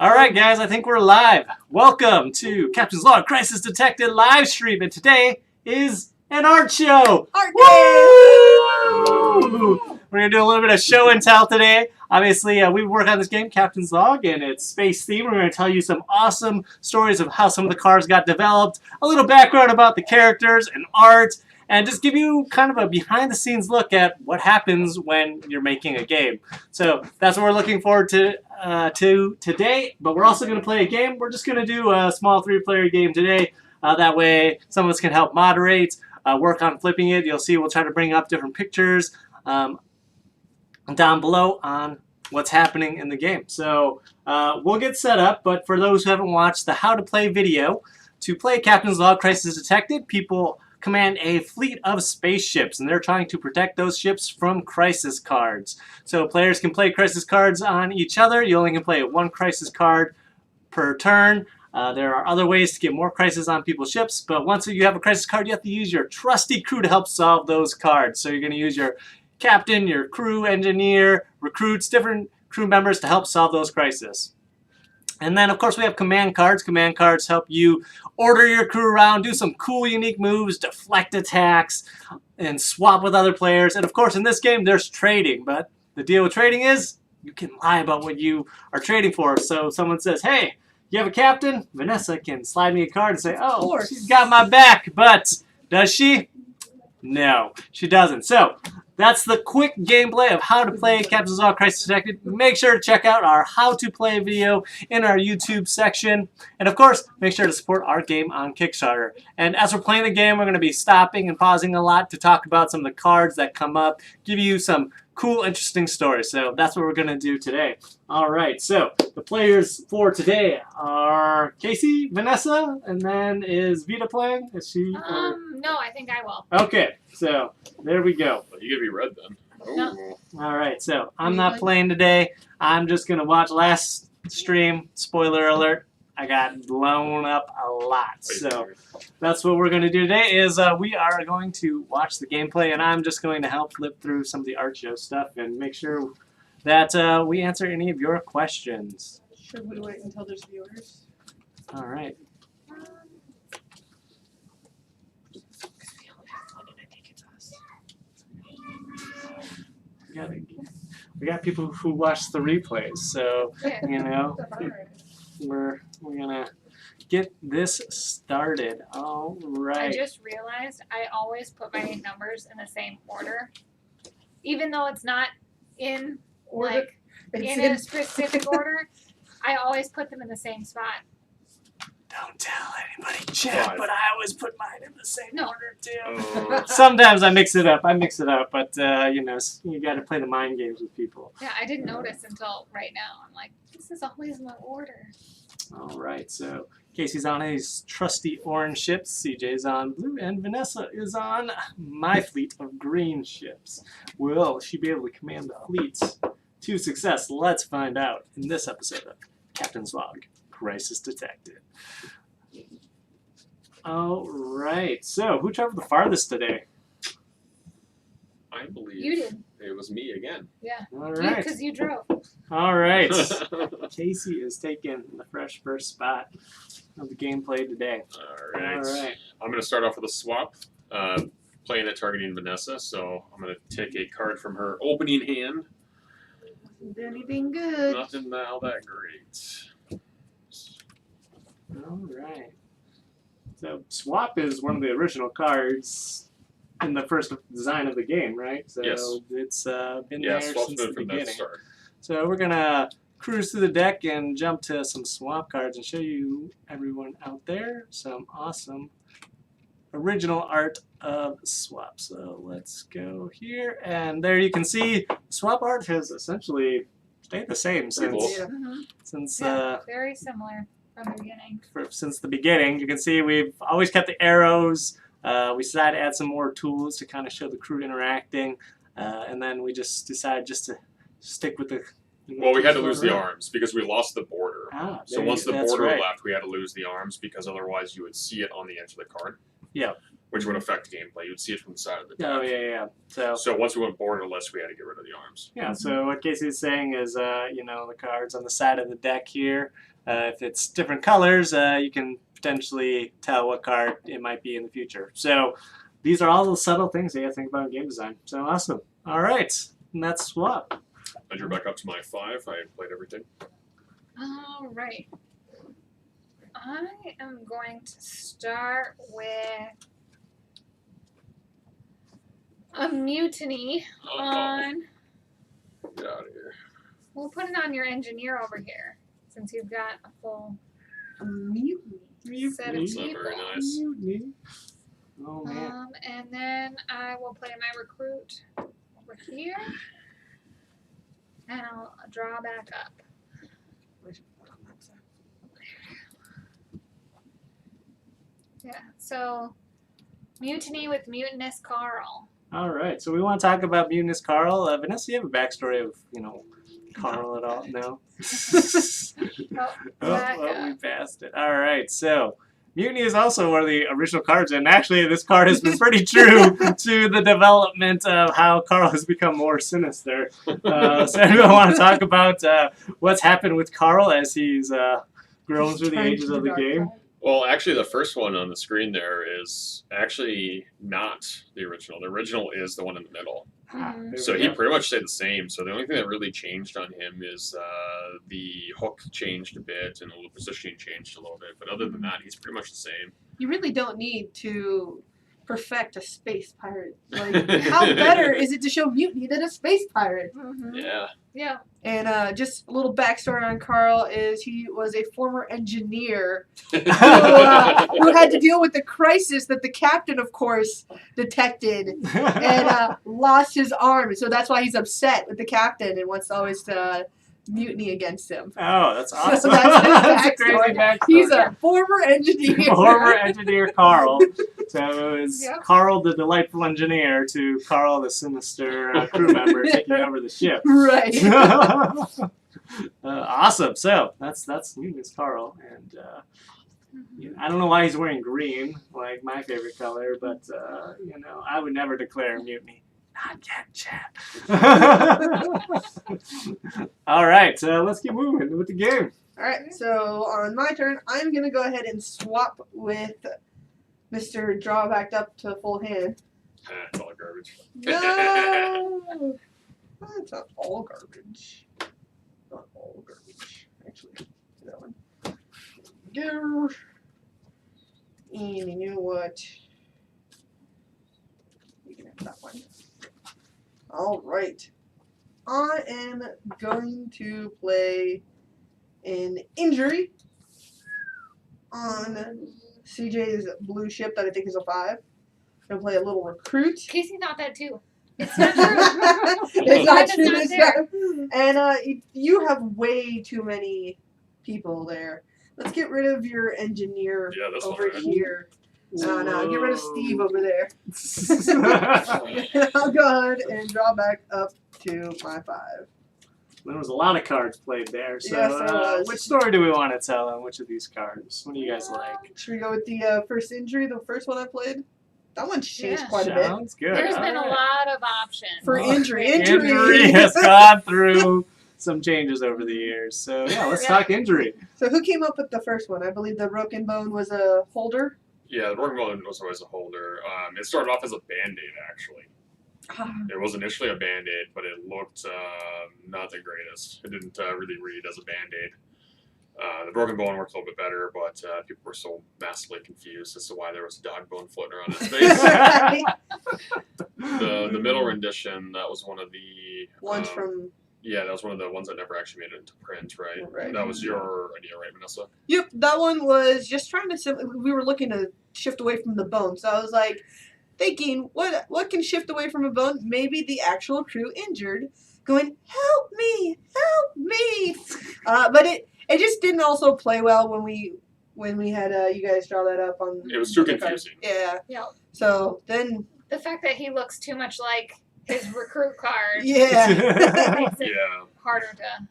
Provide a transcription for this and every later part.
All right, guys, I think we're live. Welcome to Captain's Log Crisis Detected live stream, and today is an art show. Art Woo! We're gonna do a little bit of show and tell today. Obviously, we work on this game, Captain's Log, and it's space themed. We're gonna tell you some awesome stories of how some of the cars got developed, a little background about the characters and art, and just give you kind of a behind-the-scenes look at what happens when you're making a game. So that's what we're looking forward to today. But we're also going to play a game. We're just going to do a small 3-player game today. That way, some of us can help moderate, work on flipping it. You'll see we'll try to bring up different pictures down below on what's happening in the game. So we'll get set up. But for those who haven't watched the How to Play video, to play Captain's Log Crisis Detected, people command a fleet of spaceships, and they're trying to protect those ships from crisis cards. So players can play crisis cards on each other. You only can play one crisis card per turn. There are other ways to get more crisis on people's ships, but once you have a crisis card, you have to use your trusty crew to help solve those cards. So you're going to use your captain, your crew, engineer, recruits, different crew members to help solve those crises. And then, of course, we have command cards. Command cards help you order your crew around, do some cool, unique moves, deflect attacks, and swap with other players. And, of course, in this game, there's trading. But the deal with trading is you can lie about what you are trading for. So someone says, hey, you have a captain? Vanessa can slide me a card and say, oh, she's got my back. But does she? No, she doesn't. So that's the quick gameplay of how to play Captain's Log Crisis Detected. Make sure to check out our how to play video in our YouTube section. And of course, make sure to support our game on Kickstarter. And as we're playing the game, we're going to be stopping and pausing a lot to talk about some of the cards that come up, give you some cool, interesting stories. So that's what we're going to do today. All right, so the players for today are Casey, Vanessa, and then is Vita playing? Is she? No, I think I will. Okay, so there we go. Well, you gotta be red then. No. All right, so I'm not playing today. I'm just going to watch last stream. Spoiler alert, I got blown up a lot. So that's what we're going to do today is we are going to watch the gameplay, and I'm just going to help flip through some of the art show stuff and make sure that we answer any of your questions. Should we wait until there's viewers? All right. We got people who watch the replays, so you know we're gonna get this started. All right. I just realized I always put my numbers in the same order, even though it's not in like in a specific order. I always put them in the same spot. Don't tell anybody, chat, but I always put mine in the same order too. Sometimes I mix it up, but you know, you got to play the mind games with people. Yeah, I didn't notice until right now. I'm like, this is always my order. All right, so Casey's on his trusty orange ships, CJ's on blue, and Vanessa is on my fleet of green ships. Will she be able to command the fleets to success? Let's find out in this episode of Captain's Log Crisis Detected. All right, so who traveled the farthest today? I believe You did. it was me again. Yeah. All right. Because you drove. All right. Casey is taking the fresh first spot of the gameplay today. All right. All right. I'm going to start off with a swap, playing it targeting Vanessa. So I'm going to take a card from her opening hand. Isn't anything good? Nothing all that great. All right. So swap is one of the original cards in the first design of the game, right? So yes. It's been Yeah, there swap's since been the from beginning. that start. So we're gonna cruise through the deck and jump to some swap cards and show you everyone out there some awesome original art of swap. So let's go here, and there you can see swap art has essentially stayed the same since Very similar from the beginning. since the beginning. You can see we've always kept the arrows. We decided to add some more tools to kind of show the crew interacting, and then we just decided just to stick with the. Well, we had to lose the arms because we lost the border. So once the border right. left, we had to lose the arms because otherwise you would see it on the edge of the card. Yeah. which would affect gameplay. You'd see it from the side of the deck. Oh yeah. So once we went borderless, we had to get rid of the arms. Yeah, so what Casey's saying is, the cards on the side of the deck here, if it's different colors, you can potentially tell what card it might be in the future. So these are all the subtle things that you have to think about in game design. So awesome. All right, and that's swap. I drew back up to my 5. I played everything. All right. I am going to start with a mutiny on. Get out of here. We'll put it on your engineer over here, since you've got a full Mutiny. set of That's not people. very nice. Oh man. And then I will play my recruit over here, and I'll draw back up. Yeah, so mutiny with mutinous Carl. All right, so we want to talk about Mutinous Carl. Vanessa, you have a backstory of, Carl at all? No? Back We up. passed it. All right, so Mutiny is also one of the original cards, and actually this card has been pretty true to the development of how Carl has become more sinister. So anyone want to talk about what's happened with Carl as he's grown through the ages of the game? Well, actually, the first one on the screen there is actually not the original. The original is the one in the middle. Mhm. There So we he go. pretty much stayed the same. So the only thing that really changed on him is the hook changed a bit and the positioning changed a little bit. But other than that, he's pretty much the same. You really don't need to perfect a space pirate. Like, how better is it to show mutiny than a space pirate? Mhm. Yeah. Yeah. And just a little backstory on Carl is he was a former engineer who had to deal with the crisis that the captain, of course, detected and lost his arm. So that's why he's upset with the captain and wants always to mutiny against him. Oh, that's So awesome. that's his That's a crazy backstory. backstory. He's a former engineer. Former engineer Carl. So it was Yep. Carl the delightful engineer to Carl the sinister crew member taking over the ship. Right. Awesome. So that's Mutinous Carl, and I don't know why he's wearing green, like my favorite color, but I would never declare mutiny. Not yet, Chad. All right, let's keep moving with the game. Alright, so on my turn, I'm going to go ahead and swap with Mr. Drawbacked up to full hand. It's all garbage. No! That's not all garbage. Not all garbage. Actually, that one. Go. And you know what? You can have that one. Alright. I am going to play an injury on CJ's blue ship that I think is a 5. I'm going to play a little recruit. Casey thought that too. It's not true. It's not It's true not this there. time. And you have way too many people there. Let's get rid of your engineer Yeah, that's over fine. here. No, get rid of Steve over there. There I'll go ahead and draw back up to my 5. was a lot of cards played there. So, Yes, there was. which story do we want to tell on which of these cards? What do you guys like? Should we go with the first injury, the first one I played? That one changed Yeah. quite a bit. Sounds good. There's All been a right. lot of options. For injury. Injury has gone through some changes over the years. So yeah, let's Yeah. talk injury. So who came up with the first one? I believe the broken bone was a holder. Yeah, the broken bone was always a holder. It started off as a band-aid, actually. It was initially a band-aid, but it looked not the greatest. It didn't really read as a band-aid. The broken bone worked a little bit better, but people were so massively confused as to why there was a dog bone floating around its face. The middle rendition, that was one of the One's from. yeah, that was one of the ones that never actually made it into print, right? Right. That was your idea, right, Vanessa? Yep, that one was just trying to. We were looking to shift away from the bone, so I was like, thinking, what can shift away from a bone? Maybe the actual crew injured, going, help me, but it just didn't also play well when we had you guys draw that up on. It was too the card. confusing. Yeah. Yeah. So then. The fact that he looks too much like his recruit card Yeah. makes it Yeah. harder to.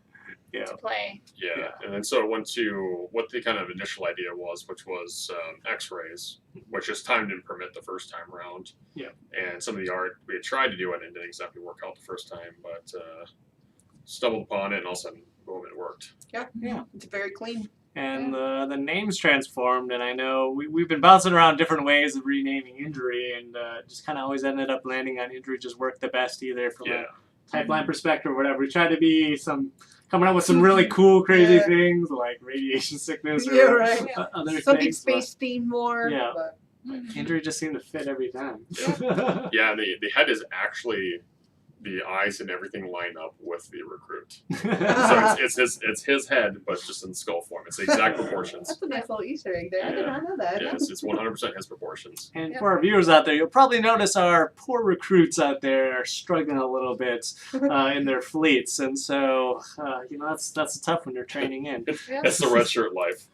Yeah. to play. Yeah, and then so it went to what the kind of initial idea was, which was X-rays, which just time didn't permit the first time around. Yeah. And some of the art we had tried to do it and didn't exactly work out the first time, but stumbled upon it and all of a sudden, boom, it worked. Yeah. It's very clean. And the name's transformed, and I know we've been bouncing around different ways of renaming Injury, and just kind of always ended up landing on Injury just worked the best, either from a pipeline perspective or whatever. We tried to be coming up with some really cool, crazy things like radiation sickness or other Something things. space themed more. Yeah. But Injury just seemed to fit every time. Yeah, the head is actually the eyes and everything line up with the recruit. So it's his head, but just in skull form. It's the exact proportions. that's a nice little Easter egg there. I did not know that. Yes, it's 100% his proportions. And for our viewers out there, you'll probably notice our poor recruits out there are struggling a little bit in their fleets, and so that's a tough when you're training in. It's the red shirt life.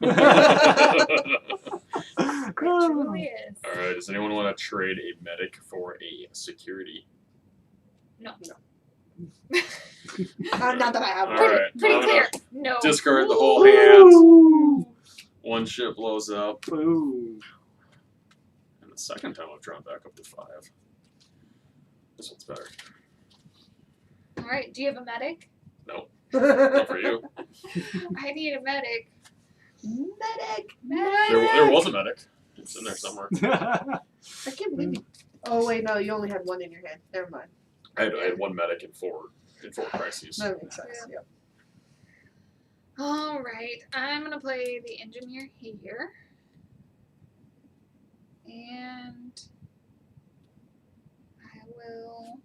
It truly is. All right, does anyone want to trade a medic for a security? No. Not that I have. All Pretty, right, pretty I'm gonna clear. No. Discard the whole hand. One ship blows up. Ooh. And the second time I've drawn back up to 5. This one's better. All right. Do you have a medic? Not for you. I need a medic. Medic. There was a medic. It's in there somewhere. I can't believe you. Oh wait, no, you only had one in your hand. Never mind. I had one medic in four crises. That makes sense. Yeah. Yep. All right. I'm gonna play the engineer here, and I will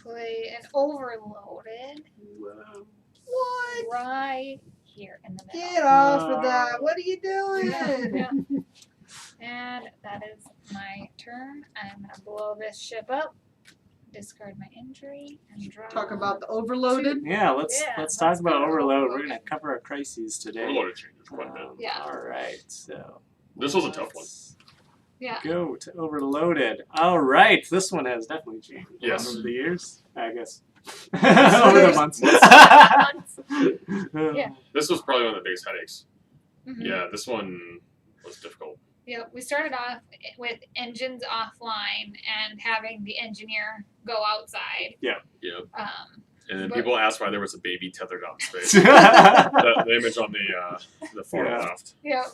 play an overloaded Wow. What? right here in the middle. Get off of that. What are you doing? Yeah. And that is my turn. I'm gonna blow this ship up, discard my injury, and draw. Talk about the overloaded. Yeah, let's talk about go overload. We're overloaded. gonna cover our crises today. Overloaded changes quite a bit. Yeah. All right. So This was a tough one. let's Yeah. Go to overloaded. All right. This one has definitely changed a lot Yes. over the years, I guess. Over the months. Yeah. This was probably one of the biggest headaches. Mhm. Yeah, this one was difficult. Yeah, we started off with engines offline and having the engineer go outside. Yeah. And then But- people asked why there was a baby tethered out in space. the image on the far Yeah. left. Yeah.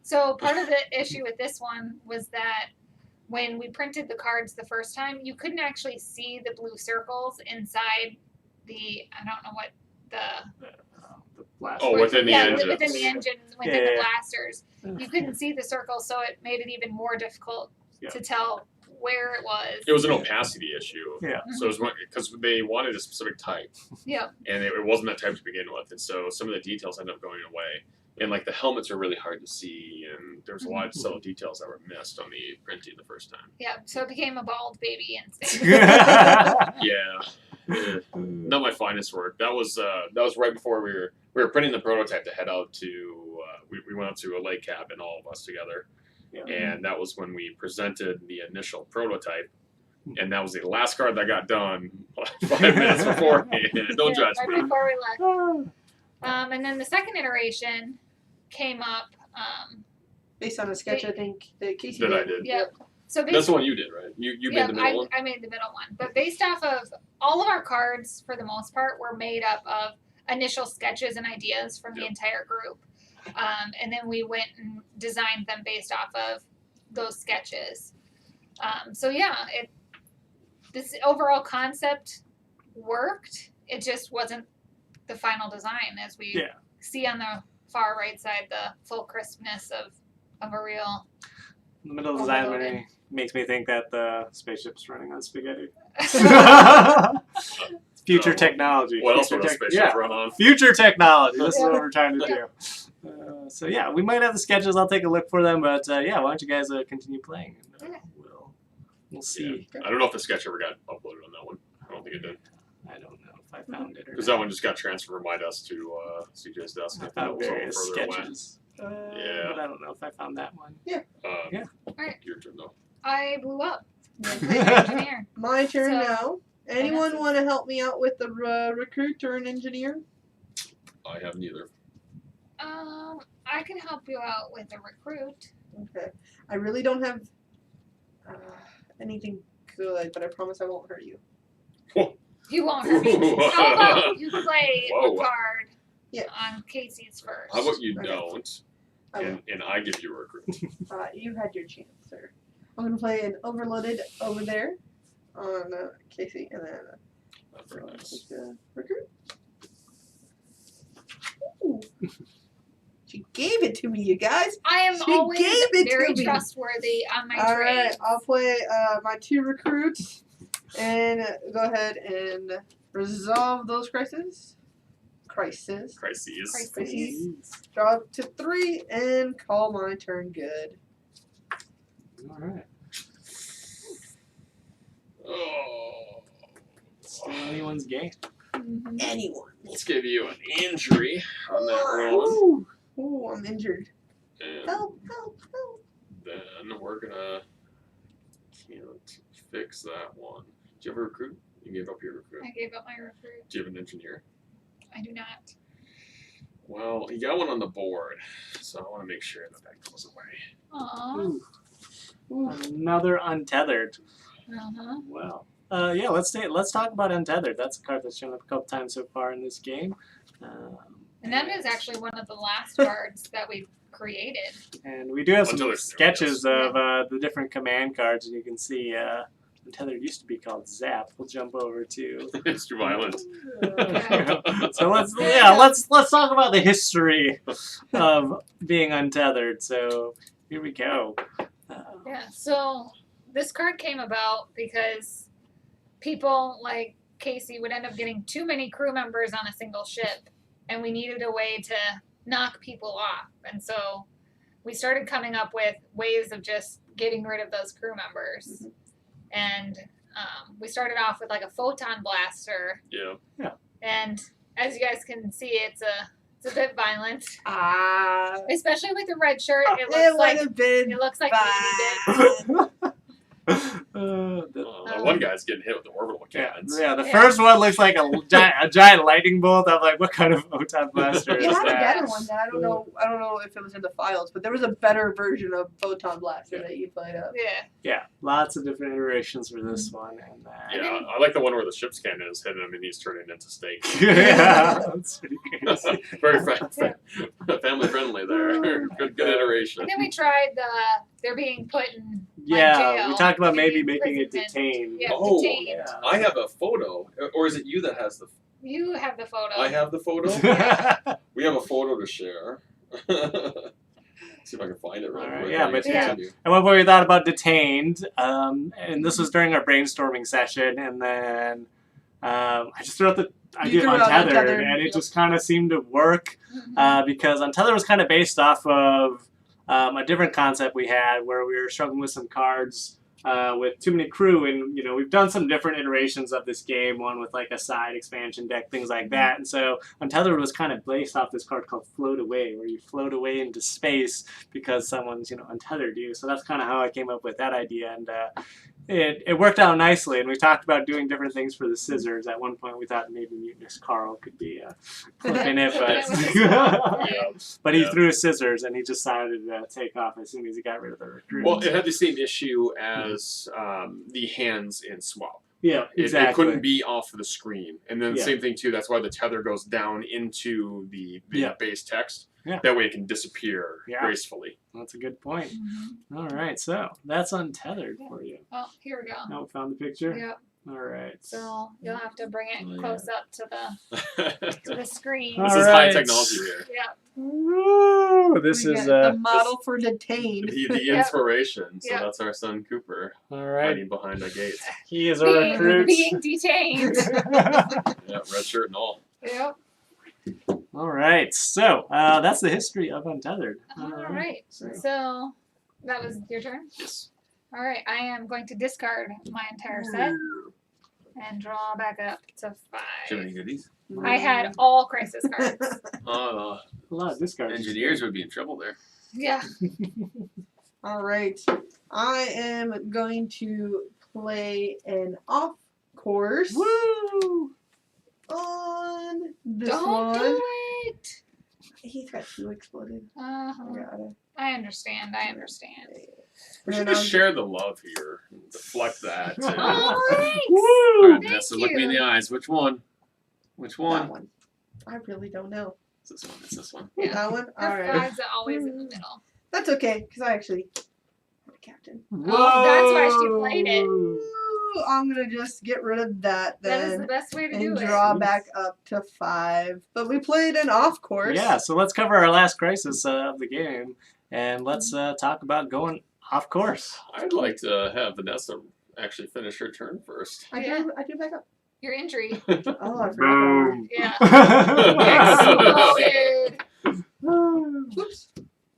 So part of the issue with this one was that when we printed the cards the first time, you couldn't actually see the blue circles inside the, I don't know what the The blast. Oh, within the engines. within the engines, within Yeah. the blasters. You couldn't see the circles, so it made it even more difficult Yeah. to tell where it was. It was an opacity issue. Yeah. So it was because they wanted a specific type, Yeah. and it wasn't that type to begin with, and so some of the details ended up going away. And like the helmets are really hard to see, and there's a lot of subtle details that were missed on the printing the first time. Yeah. So it became a bald baby instead. Yeah. Not my finest work. That was right before we were printing the prototype to head out to we went out to a lake cabin, all of us together, Yeah. and that was when we presented the initial prototype, and that was the last card that got done 5 minutes before. Don't judge right me. before we left. And then the second iteration came up. Based on a sketch, I think that Casey That I did. did. Yep. So That's based, the one you did, right? You yeah, made the middle one. I made the middle one. But based off of all of our cards, for the most part, were made up of initial sketches and ideas from the Yep. entire group. And then we went and designed them based off of those sketches. So yeah, this overall concept worked. It just wasn't the final design, as we Yeah. see on the far right side, the full crispness of a real. The middle design Overloaded. makes me think that the spaceship's running on spaghetti. Future technology. What else Future would a tech- spaceship yeah. run on? Future technology. This is Yeah. what we're trying to do. So yeah, we might have the sketches. I'll take a look for them. But yeah, why don't you guys continue playing? And, Yeah. we'll see. I don't know if the sketch ever got uploaded on that one. I don't think it did. I don't know if I found it or Because not. that one just got transferred from my desk to CJ's desk. I I think found it was a little various further away. sketches. Yeah. But I don't know if I found that one. Yeah. Alright. Your turn though. I blew up. Engineer. My turn So- now. Anyone that's it. want to help me out with the recruit or an engineer? I have neither. I can help you out with a recruit. Okay. I really don't have anything good, but I promise I won't hurt you. You won't hurt me. How about you play Whoa. a card Yeah. on Casey's first? How about you Okay. don't, I will. and I give you a recruit. You had your chance, sir. I'm gonna play an overloaded over there on Casey, and then Not very nice. recruit. Ooh. She gave it to me, you guys. I am She always gave it to very me. trustworthy on my All trade. right, I'll play my 2 recruits, and go ahead and resolve those crises. Crises. Draw up to 3 and call my turn good. All right. Oh. Still anyone's game. Mhm. Anyone. Let's give you an injury on that one. Ooh, I'm injured. And Help, help, help. then we're gonna can't fix that one. Do you have a recruit? You gave up your recruit. I gave up my recruit. Do you have an engineer? I do not. Well, you got one on the board, so I want to make sure that goes away. Aww. Ooh. Another Untethered. Uh-huh. Well, yeah. Let's talk about Untethered. That's a card that's shown up a couple times so far in this game. And that is actually one of the last cards that we've created. And we do have some Untethered, sketches of the different command cards, and you can see Untethered used to be called Zap. We'll jump over to. It's too violent. So let's talk about the history of being Untethered. So here we go. Yeah, so this card came about because people like Casey would end up getting too many crew members on a single ship, and we needed a way to knock people off. And so we started coming up with ways of just getting rid of those crew members. And we started off with like a photon blaster. Yeah. And as you guys can see, it's a bit violent, Ah. especially with the red shirt. It It looks would like have been it looks like fine. The one guy's getting hit with the orbital cannons. Yeah, the Yeah. first one looks like a giant lightning bolt. I'm like, what kind of photon blaster is You had a that? better one. I don't know if it was in the files, but there was a better version of Photon Blaster that you played up. yeah. Yeah, lots of different iterations for this one. And Yeah, I like the one where the ship's cannon is hitting him and he's turning into steak. yeah, that's pretty crazy. Very family friendly there. Good iteration. And then we tried they're being put in Yeah, jail, we talked about maybe maybe making it imprisonment. detained. Yeah, Oh, detained. Yeah. I have a photo, or is it you that has the? You have the photo. I have the photo. We have a photo to share. See if I can find it real Alright, quick. yeah, You but can yeah. continue. At one point we thought about detained, and this was during our brainstorming session, and then I just threw out the idea of threw out Untethered, Untethered, and it yep. just kind of seemed to work, Mhm. because Untethered was kind of based off of a different concept we had where we were struggling with some cards with too many crew, and we've done some different iterations of this game, one with like a side expansion deck, things like that. And so Untethered was kind of based off this card called Float Away, where you float away into space because someone's untethered you. So that's kind of how I came up with that idea, and it worked out nicely. And we talked about doing different things for the scissors. At one point we thought maybe Mutinous Carl could be flipping it, but he Yeah. threw scissors and he decided to take off as soon as he got rid of the recruit. Well, it had the same issue as the hands in Swap. Yeah, It exactly. couldn't be off of the screen. And then the Yeah. same thing, too. That's why the tether goes down into the Yeah. base text. Yeah. That way it can disappear Yeah. gracefully. That's a good point. Mhm. All right, so that's Untethered for you. Oh, here we go. Oh, found the picture? Yep. All right. So you'll have to bring it Oh, yeah. close up to the screen. All This is high right. technology here. Yep. Woo! This We is got the model for detained. The Yep. inspiration. So Yep. that's our son Cooper all right. hiding behind a gate. He is a recruit. Being detained. Yeah, red shirt and all. Yep. All right, so that's the history of Untethered. All right. So, So that was your turn. Yes. All right. I am going to discard my entire set and draw back up to Do you have any 5. goodies? I had all crisis cards. Oh, a lot of discards. engineers would be in trouble there. Yeah. All right. I am going to play an off course Woo! on this Don't one. do He's got 2 exploded. Uh-huh. I understand. We should just share the love here. Deflect that. Oh, All thanks. right, Thank Vanessa, look me in you. the eyes. Which one? Which one? That one. I really don't know. It's this one. It's this one. Yeah. That one? Her Alright. flags are always in the middle. That's okay, because I actually I'm a captain. Oh, that's why she played it. Ooh, I'm gonna just get rid of that That is the then. best way to do And it. draw back up to 5. But we played an off course. Yeah, so let's cover our last crisis of the game, and let's talk about going off course. I'd like to have Vanessa actually finish her turn first. I Yeah. do back up. Your injury. Oh, I forgot that Boom. Yeah. Exploded. Oops.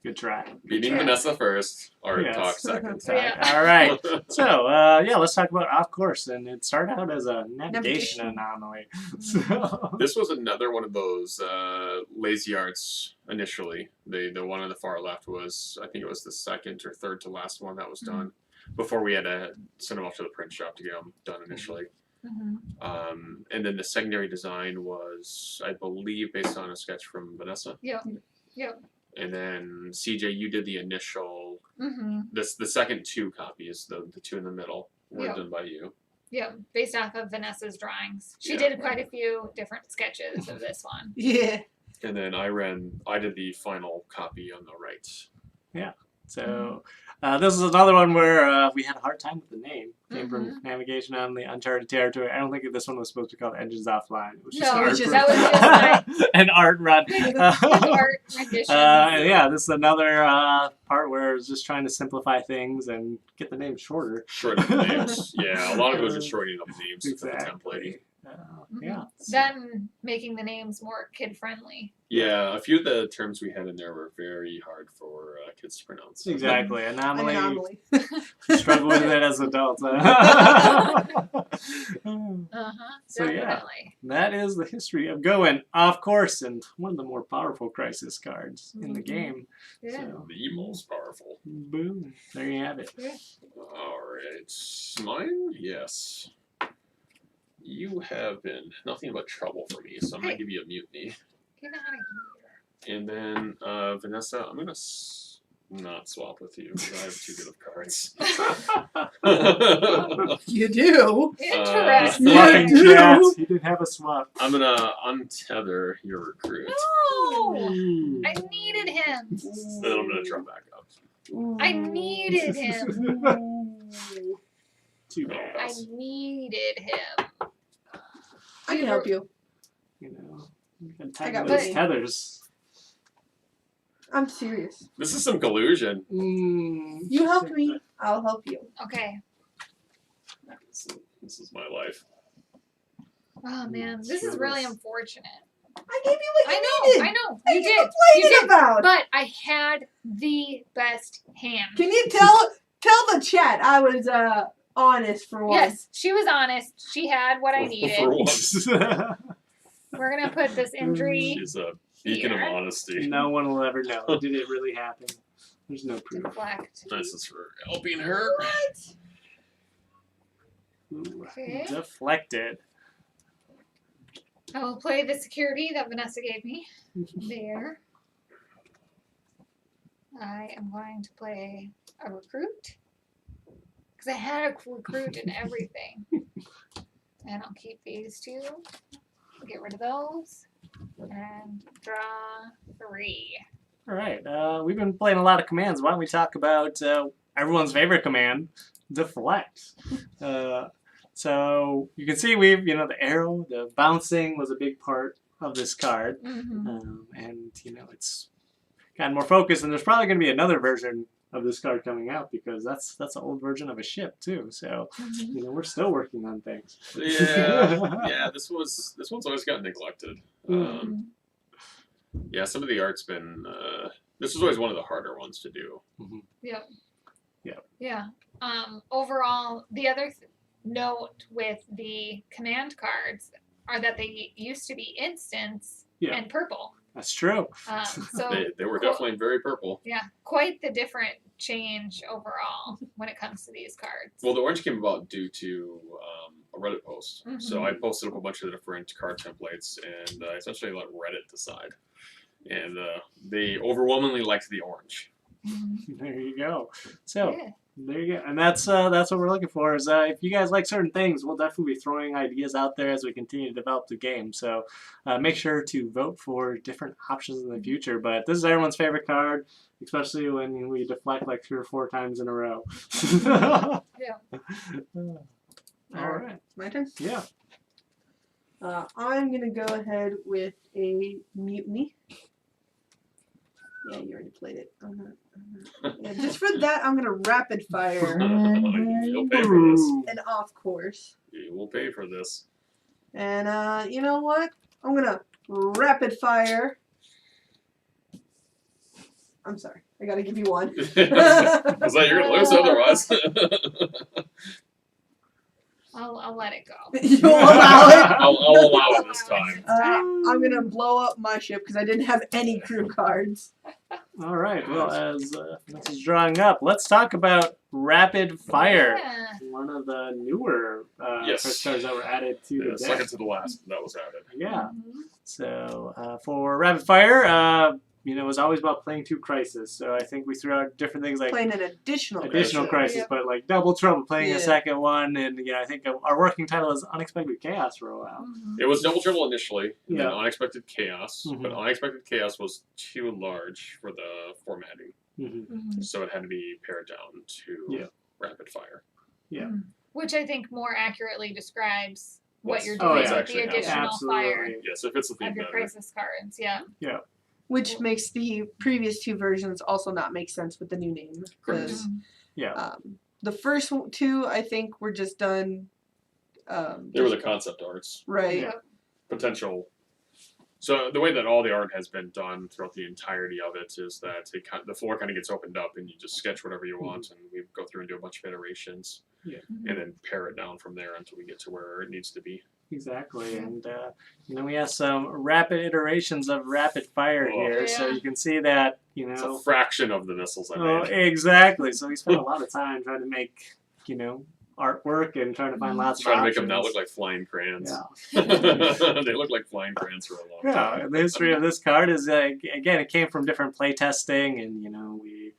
Good try. Beating Yeah. Vanessa first, or Yes. talk second. Yeah. All right. So, yeah, let's talk about off course, and it started out as a navigation anomaly. So, This was another one of those lazy arts initially. The one on the far left was, I think it was the second or third to last one that was done before we had to send them off to the print shop to get them done initially. And then the secondary design was, I believe, based on a sketch from Vanessa. Yep. And then CJ, you did the initial. Mm-hmm. The second 2 copies, the 2 in the middle, were Yep. done by you. Yep. Based off of Vanessa's drawings. She Yeah. did quite a few different sketches of this one. Yeah. And then I did the final copy on the right. so this is another one where we had a hard time with the name. Came from Navigation on the Uncharted Territory. I don't think this one was supposed to be called Engines Offline. It was just No, an it art was just- proof. that was just an art run. Good art rendition. Yeah, this is another part where it's just trying to simplify things and get the name shorter. Shortening the names. Yeah, a lot of it was just shortening up names for the template. Exactly. Yeah. Then making the names more kid friendly. Yeah, a few of the terms we had in there were very hard for kids to pronounce. Exactly. Anomaly. Anomaly. Struggle with it as adults. So, yeah. Definitely. That is the history of going off course and one of the more powerful crisis cards in the game. Yeah. So, The most powerful. boom. There you have it. All right, mine. Yes. You have been nothing but trouble for me, so I'm gonna give you a mutiny. Get out of here. And then Vanessa, I'm gonna not swap with you because I have 2 good of cards. You do. Interesting. Swapping Yeah. chats. He didn't have a swap. I'm gonna untether your recruit. No! Ooh. I needed him. Then I'm gonna draw back up. I needed him. Too I bad. needed him. I can help you. You know, I got those Mutiny. tethers. I'm serious. This is some collusion. You help me, I'll help you. Okay. This is my life. Oh man, this is really unfortunate. I gave you what you I needed. know. What You are did. complaining You did. about? But I had the best hand. Can you tell the chat I was honest for once? Yes, she was honest. She had what I For needed. once. We're gonna put this injury She's a beacon of Here. honesty. No one will ever know. Did it really happen? There's no proof. deflect. This is for helping her. Ooh, Okay. deflected. I will play the security that Vanessa gave me. There. I am going to play a recruit. Because I had a recruit and everything. And I'll keep these 2. Get rid of those. And draw 3. All right. We've been playing a lot of commands. Why don't we talk about everyone's favorite command, deflect. So you can see we've, the arrow, the bouncing was a big part of this card. Mm-hmm. And, it's gotten more focused. And there's probably going to be another version of this card coming out because that's an old version of a ship too. So, we're still working on things. Yeah. This one's always gotten neglected. Yeah, some of the art's been. This was always one of the harder ones to do. Yep. Yep. Yeah. Overall, the other note with the command cards are that they used to be instants and purple. That's true. So They were definitely very purple. yeah, quite the different change overall when it comes to these cards. Well, the orange came about due to a Reddit post. So Mhm. I posted up a bunch of different card templates, and I essentially let Reddit decide. And they overwhelmingly liked the orange. There you go. So. Yeah. There you go, and that's what we're looking for. Is if you guys like certain things, we'll definitely be throwing ideas out there as we continue to develop the game. So make sure to vote for different options in the future. But this is everyone's favorite card, especially when we deflect like 3 or 4 times in a row. Yeah. All right, My turn. yeah. I'm gonna go ahead with a Mutiny. Yeah, you already played it. Yeah, just for that, I'm gonna rapid fire You'll pay for this. an off course. You will pay for this. And you know what? I'm gonna rapid fire. I'm sorry, I gotta give you one. Is that you're gonna lose otherwise? I'll let it go. You'll allow it. I'll allow it this time. I'm gonna blow up my ship because I didn't have any crew cards. All right. Well, as this is drawing up, let's talk about rapid fire. Yeah. One of the newer Yes. first cards that were added to the deck. Second to the last that was added. Yeah. Mhm. So for rapid fire, it was always about playing 2 crisis. So I think we threw out different things like Playing an additional additional crisis, Yep. but like double trouble playing Yeah. a second one, and I think our working title is Unexpected Chaos for a while. Mhm. It was Double Trouble initially, and then Yeah. Unexpected Chaos. But Mhm. Unexpected Chaos was too large for the formatting, Mm-hmm. Mhm. so it had to be pared down to Yeah. Rapid Fire. Yeah. Which I think more accurately describes what Yes. you're Oh, doing yeah. with the Actually, additional fire Absolutely. Yes, it fits the theme of your better. crisis cards. Yeah. which makes the previous 2 versions also not make sense with the new name. Correct. Because Yeah. the first 2, I think, were just done. They were the concept arts. right. Yeah. Potential. So the way that all the art has been done throughout the entirety of it is that the floor kind of gets opened up and you just sketch whatever you want, and we go through and do a bunch of iterations, Mhm. and then pare it down from there until we get to where it needs to be. Exactly, and we have some rapid iterations of rapid fire Oh. here, so Yeah. you can see that It's a fraction of the missiles I Oh, made. exactly. So we spent a lot of time trying to make artwork and trying to find lots of Trying to make options. them not look like flying crayons. Yeah. They look like flying crayons for a long Yeah, time. and the history of this card is again, it came from different play testing, and we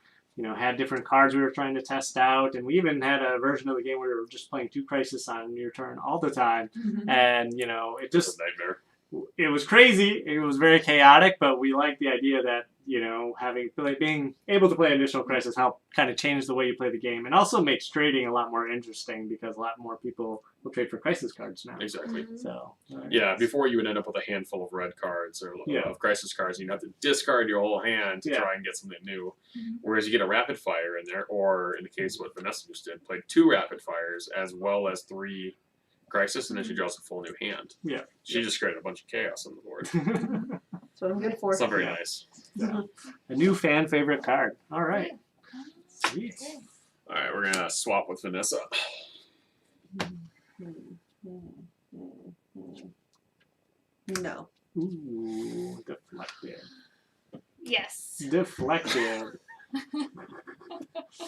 had different cards we were trying to test out, and we even had a version of the game where we were just playing 2 crisis on your turn all the time, Mhm. and it It's just a nightmare. it was crazy. It was very chaotic, but we liked the idea that being able to play additional crisis helped kind of change the way you play the game, and also makes trading a lot more interesting because a lot more people will trade for crisis cards now. Exactly. Mhm. So Yeah, before you would end up with a handful of red cards or Yeah. of crisis cards, and you'd have to discard your whole hand to Yeah. try and get something new. Mhm. Whereas you get a rapid fire in there, or in the case what Vanessa just did, played 2 rapid fires as well as 3 crisis, and then she draws a full new hand. Yeah. She just created a bunch of chaos on the board. That's what I'm good for. It's not very Yeah. nice. a new fan favorite card. All right. Yeah. Sweet. Cool. All right, we're gonna swap with Vanessa. No. Ooh, deflected. Yes. Deflected.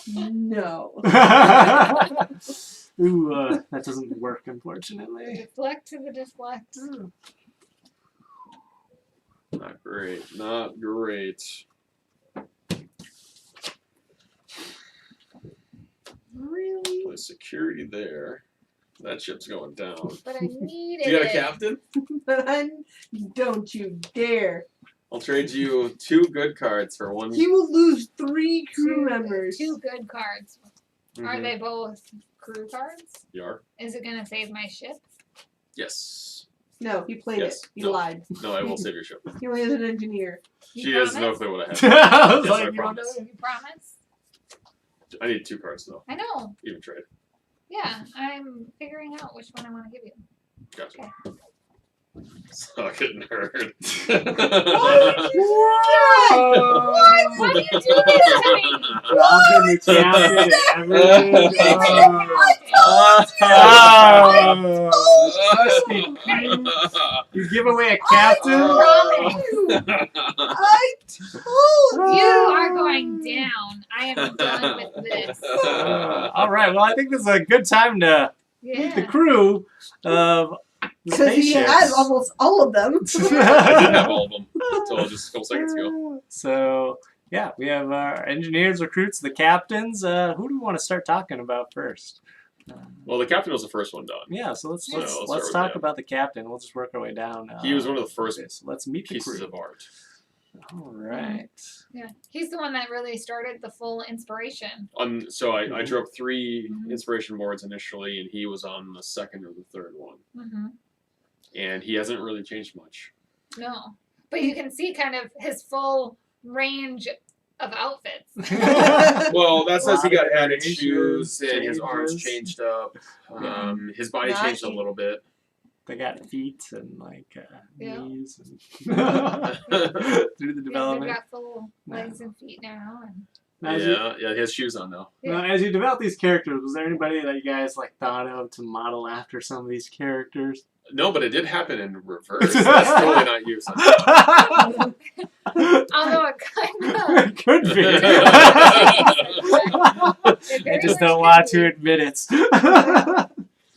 No. Ooh, that doesn't work, unfortunately. Deflect to the deflect. Not great. Not great. Really? Play security there. That ship's going down. But I needed Do you got a it. captain? Don't you dare. I'll trade you 2 good cards for 1. He will lose 3 crew Two- members. 2 good cards. Are Mhm. they both crew cards? Yar. Is it gonna save my ship? Yes. No, he played Yes. it. He No. lied. No, I will save your ship. He only is an engineer. You She has no promise? clue what I have. I was Yes, like, I you promise. You promise? I need 2 cards though. I know. Even trade. Yeah, I'm figuring out which one I want to give you. Gotcha. Suck it, nerd. Why do you do this to me? dropping the captain and everything. You give away a captain? I told You are going down. I am done with this. All right. Well, I think this is a good time to meet the Yeah. crew of Because he has almost all of them. I did have all of them until just a couple seconds ago. So, yeah, we have our engineers, recruits, the captains. Who do we want to start talking about first? Well, the captain was the first one done. Yeah, so let's start talk with about the captain. We'll just work our way down. He was one of the first so let's meet the pieces crew. of art. All right. Yeah, he's the one that really started the full inspiration. So I drew up 3 inspiration boards initially, and he was on the second or the third one. Mm-hmm. And he hasn't really changed much. No, but you can see kind of his full range of outfits. Well, that says he got added variations, shoes, and his arms changes. changed up. His body changed a little bit. They got feet and like Yeah. knees and through the Yeah, they've development. got full legs and feet now. And Now, Yeah, he has shoes on now. Now, as you develop these characters, was there anybody that you guys like thought of to model after some of these characters? No, but it did happen in reverse. That's totally not you. although it kind of Could be. It I very just much don't could want be. to admit it.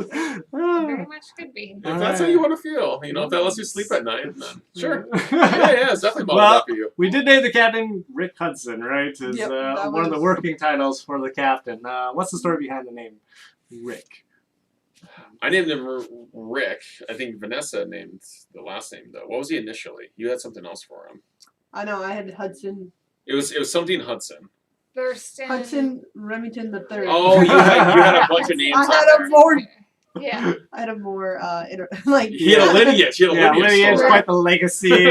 It very much could be. If that's how you want to feel, if that lets you sleep at night, then sure. Yeah, Yeah. it's definitely modeled Well, after you. We did name the captain Rick Hudson, right? Is Yep, one of the working titles for the captain. What's the story behind the name Rick? I named him Rick. I think Vanessa named the last name though. What was he initially? You had something else for him. I know. I had Hudson. It was something Hudson. Thurston. Hudson Remington III. Oh, you had a bunch of names. I on had there. a more. Yeah. I had a more. Like He had a lineage. He had a Yeah, lineage. lineage, story. quite the legacy. He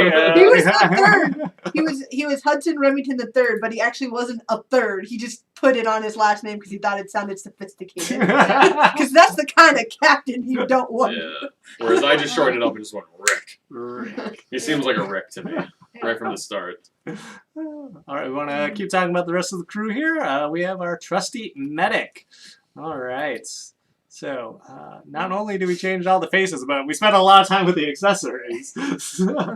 was the he was Hudson Remington III, but he actually wasn't a third. He just put it on his last name because he thought it sounded sophisticated. Because that's the kind of captain you don't want. Yeah. Whereas I just shortened it up and just went Rick. Rick. He seems like a Rick to me, right from the start. All right, we want to keep talking about the rest of the crew here. We have our trusty medic. All right. So, not only do we change all the faces, but we spent a lot of time with the accessories. Uh-huh.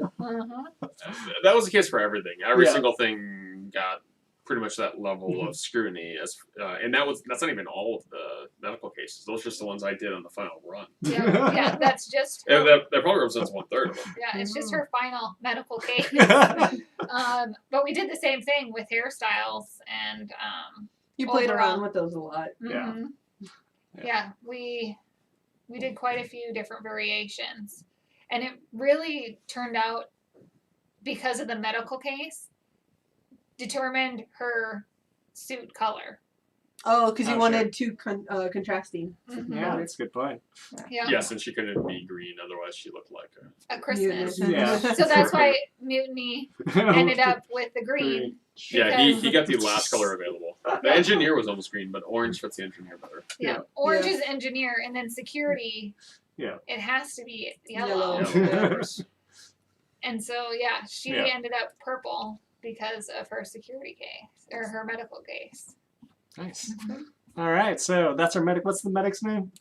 That was the case for everything. Every Yeah. single thing got pretty much that level of scrutiny. And that's not even all of the medical cases. Those are just the ones I did on the final run. Yeah, that's just And her, that probably represents 1/3 of them. yeah, it's just her final medical case. But we did the same thing with hairstyles and You played Overall. around with those a lot. Yeah. mhm. Yeah, we did quite a few different variations. And it really turned out, because of the medical case, determined her suit color. Oh, because you Oh, wanted two contrasting. Mhm. Yeah, that's a good point. Yeah, Yes, and she couldn't be green, otherwise she looked like her. at Christmas. Yeah. So that's why Mutiny ended up with the green. Yeah, he Because- got the last color available. The engineer was almost green, but orange fits the engineer better. Yeah, orange is engineer, and then security. Yeah. It has to be Yellow. yellow. Yeah, of course. And so yeah, she Yeah. ended up purple because of her security case or her medical case. Nice. All right, so that's our medic. What's the medic's name?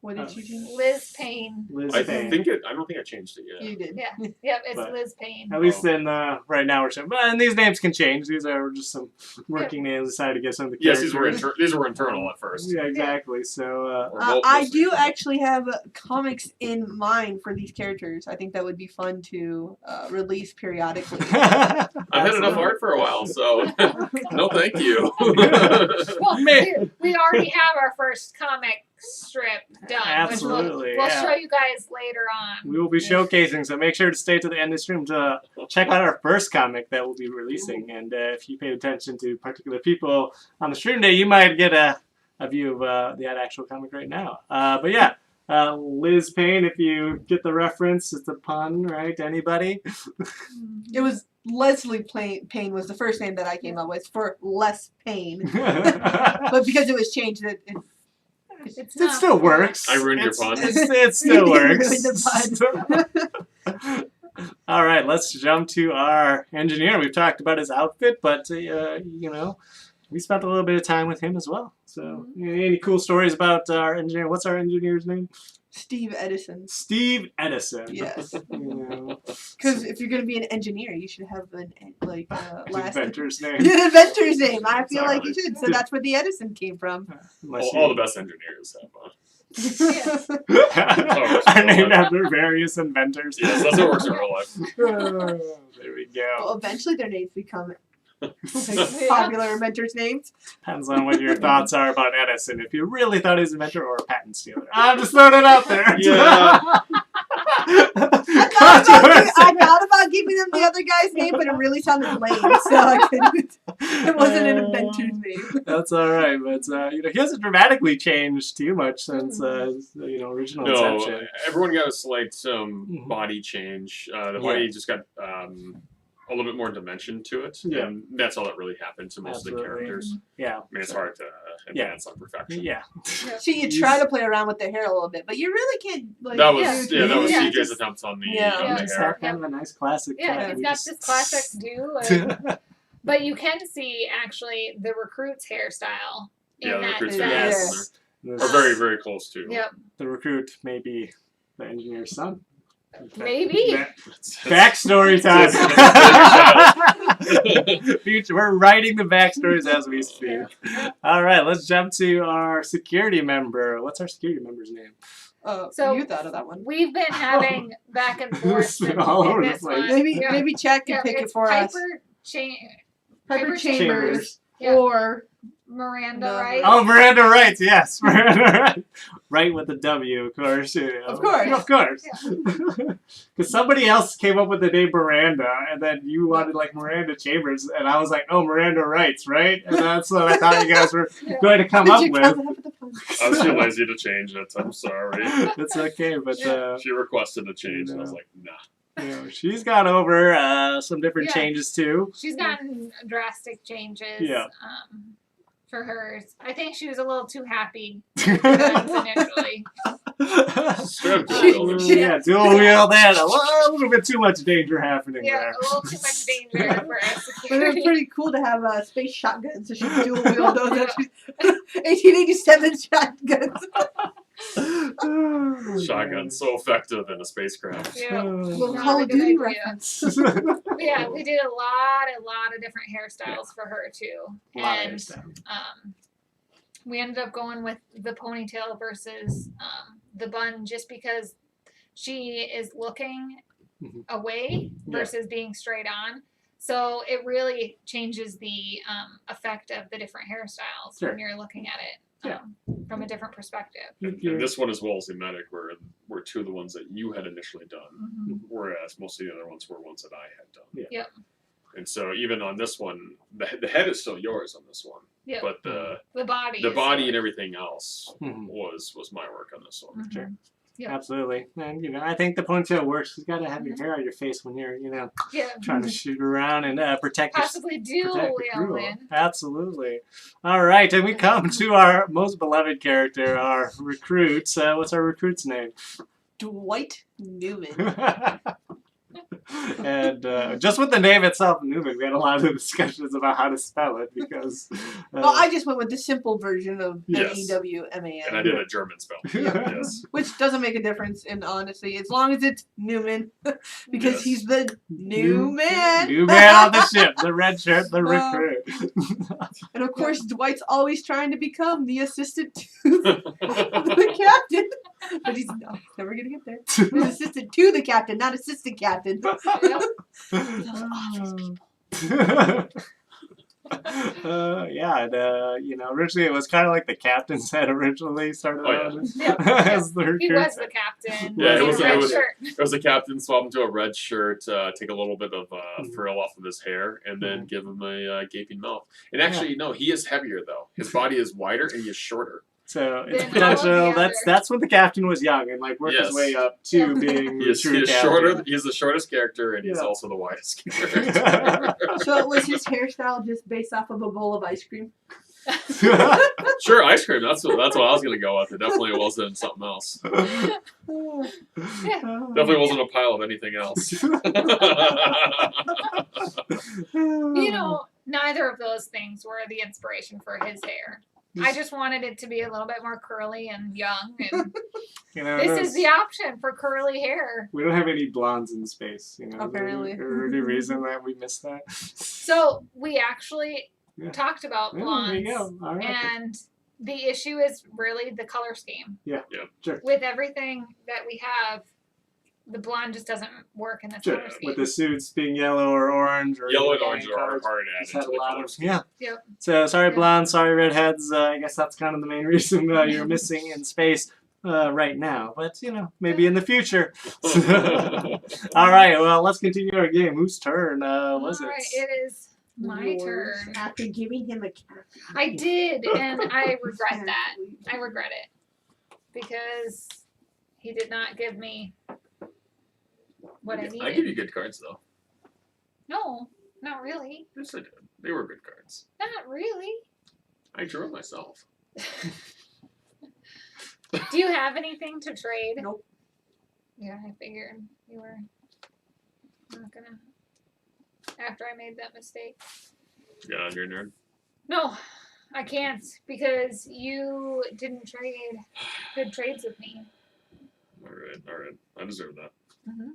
What did you do? Liz Payne. Liz I Payne. don't think I changed it yet. You did. Yeah. Yep, it's But- Liz Payne. At least in right now we're saying, but and these names can change. These are just some working names. Decided to get some of the Yes, characters. these were internal at first. Yeah, exactly. So Or both I mostly. do actually have comics in mind for these characters. I think that would be fun to release periodically. I've had enough art for a while, so no thank you. Well, Man. we already have our first comic strip done. Absolutely, Which we'll yeah. show you guys later on. We will be showcasing, so make sure to stay to the end of the stream to check out our first comic that we'll be releasing. And if you paid attention to particular people on the stream day, you might get a view of that actual comic right now. But yeah, Liz Payne, if you get the reference, it's a pun, right? Anybody? It was Leslie Payne was the first name that I came up with for less pain, It but because it was changed, it It's not still works. I ruined your It's- pun. It still works. Ruined the All right, let's jump to our engineer. We've talked about his outfit, but we spent a little bit of time with him as well. So, any cool stories about our engineer? What's our engineer's name? Steve Edison. Steve Edison. Yes. Yeah. Because if you're going to be an engineer, you should have an last Inventor's name. an inventor's name. I feel Sorry. like you should. So that's where the Edison came from. Unless All you- the best engineers have Are named after various inventors. Yes, that's what works in real life. There we go. Well, eventually their names become popular inventors' names. Depends on what your thoughts are about Edison. If you really thought he was an inventor or a patent stealer. I'm just throwing it out there. Yeah. I thought about giving them the other guy's name, but it really sounded lame, so I couldn't. It wasn't an inventor's name. That's all right, but he hasn't dramatically changed too much since original inception. Everyone got a slight body change. The body just got a little bit more dimension to it, and that's all that really happened to most of the characters. Yeah, I mean, it's hard to advance on perfection. Yeah. So you try to play around with the hair a little bit, but you really can't. Like, that was CJ's just, attempt on the Just hair. have kind of a nice classic. Yeah, he's got this classic do, but you can see actually the recruit's hairstyle. Yeah, the recruit's yes. Or very, very close to. Yep. The recruit may be the engineer's son. Maybe. Backstory time. Future. We're writing the backstories as we speak. All right, let's jump to our security member. What's our security member's name? So you thought of that one. We've been having back and forth all over this the place. one. Maybe Chad can pick it for us. Piper Chambers or Miranda No. Wright. Oh, Miranda Wright, yes. Miranda Wright. Right with the W, of course. Of course. Of course. Because somebody else came up with the name Miranda, and then you wanted like Miranda Chambers, and I was like, oh, Miranda Wrights, right? And that's what I thought you guys were going to come up with. I was too lazy to change it. I'm sorry. It's okay, but she requested a change, and I was like, nah. She's gone over some different changes too. She's gotten drastic changes for hers. I think she was a little too happy initially. Dual wield and a little bit too much danger happening there. A little too much danger for us. But it was pretty cool to have a space shotgun, so she could dual wield those 1887 shotguns. Shotgun so effective in a spacecraft. Little Call of Duty reference. Yeah, we did a lot of different hairstyles for her too, and we ended up going with the ponytail versus the bun, just because she is looking away versus being straight on. So it really changes the effect of the different hairstyles when you're looking at it. From a different perspective. And this one as well as the medic were two of the ones that you had initially done, whereas most of the other ones were ones that I had done. Yep. And so even on this one, the head is still yours on this one, but the body and everything else was my work on this one. Sure. Yep. Absolutely. And, I think the ponytail works. You've got to have your hair on your face when you're, trying to shoot around and protect possibly dual win. Absolutely. All right. And we come to our most beloved character, our recruit. What's our recruit's name? Dwight Newman. And just with the name itself, Newman, we had a lot of discussions about how to spell it because... well, I just went with the simple version of N-E-W-M-A-N. And I did a German spell. Yes. Which doesn't make a difference, in honesty, as long as it's Newman, because he's the new man. New man on the ship, the red shirt, the recruit. And of course, Dwight's always trying to become the assistant to the captain. But he's never going to get there. He's assistant to the captain, not assistant captain. Originally it was kind of like the captain's head originally started out as the recruit. He was the captain. Yeah, it was the captain swap him to a red shirt, take a little bit of frill off of his hair, and then give him a gaping mouth. And actually, no, he is heavier though. His body is wider and he is shorter. So it's potential. That's when the captain was young and worked his way up to being he is shorter. He's the shortest character and he's also the widest character. So was his hairstyle just based off of a bowl of ice cream? Sure, ice cream. That's what I was gonna go with. It definitely wasn't something else. Definitely wasn't a pile of anything else. Neither of those things were the inspiration for his hair. I just wanted it to be a little bit more curly and young, and this is the option for curly hair. We don't have any blondes in space, apparently. Is there any reason that we missed that? So we actually talked about blondes, All right. and the issue is really the color scheme. Yeah. Sure. With everything that we have, the blonde just doesn't work in the Sure. color scheme. With the suits being yellow or orange or Yellow and even orange are colors, hard just added had to a the lot color of scheme. yeah. Yep. So sorry, Yeah. blonde. Sorry, redheads. I guess that's kind of the main reason you're missing in space right now. But you know, maybe in the future. All right. Well, let's continue our game. Whose turn was All it? right, it is my Yours, turn. After giving him a cat. I did, and I regret that. I regret it because he did not give me what I needed. I give you good cards though. No, not really. Yes, I did. They were good cards. Not really. I drew them myself. Do you have anything to trade? Nope. Yeah, I figured you were not gonna. After I made that mistake. Yeah, on your nerd. No, I can't because you didn't trade good trades with me. All right. I deserve that. Mm-hmm.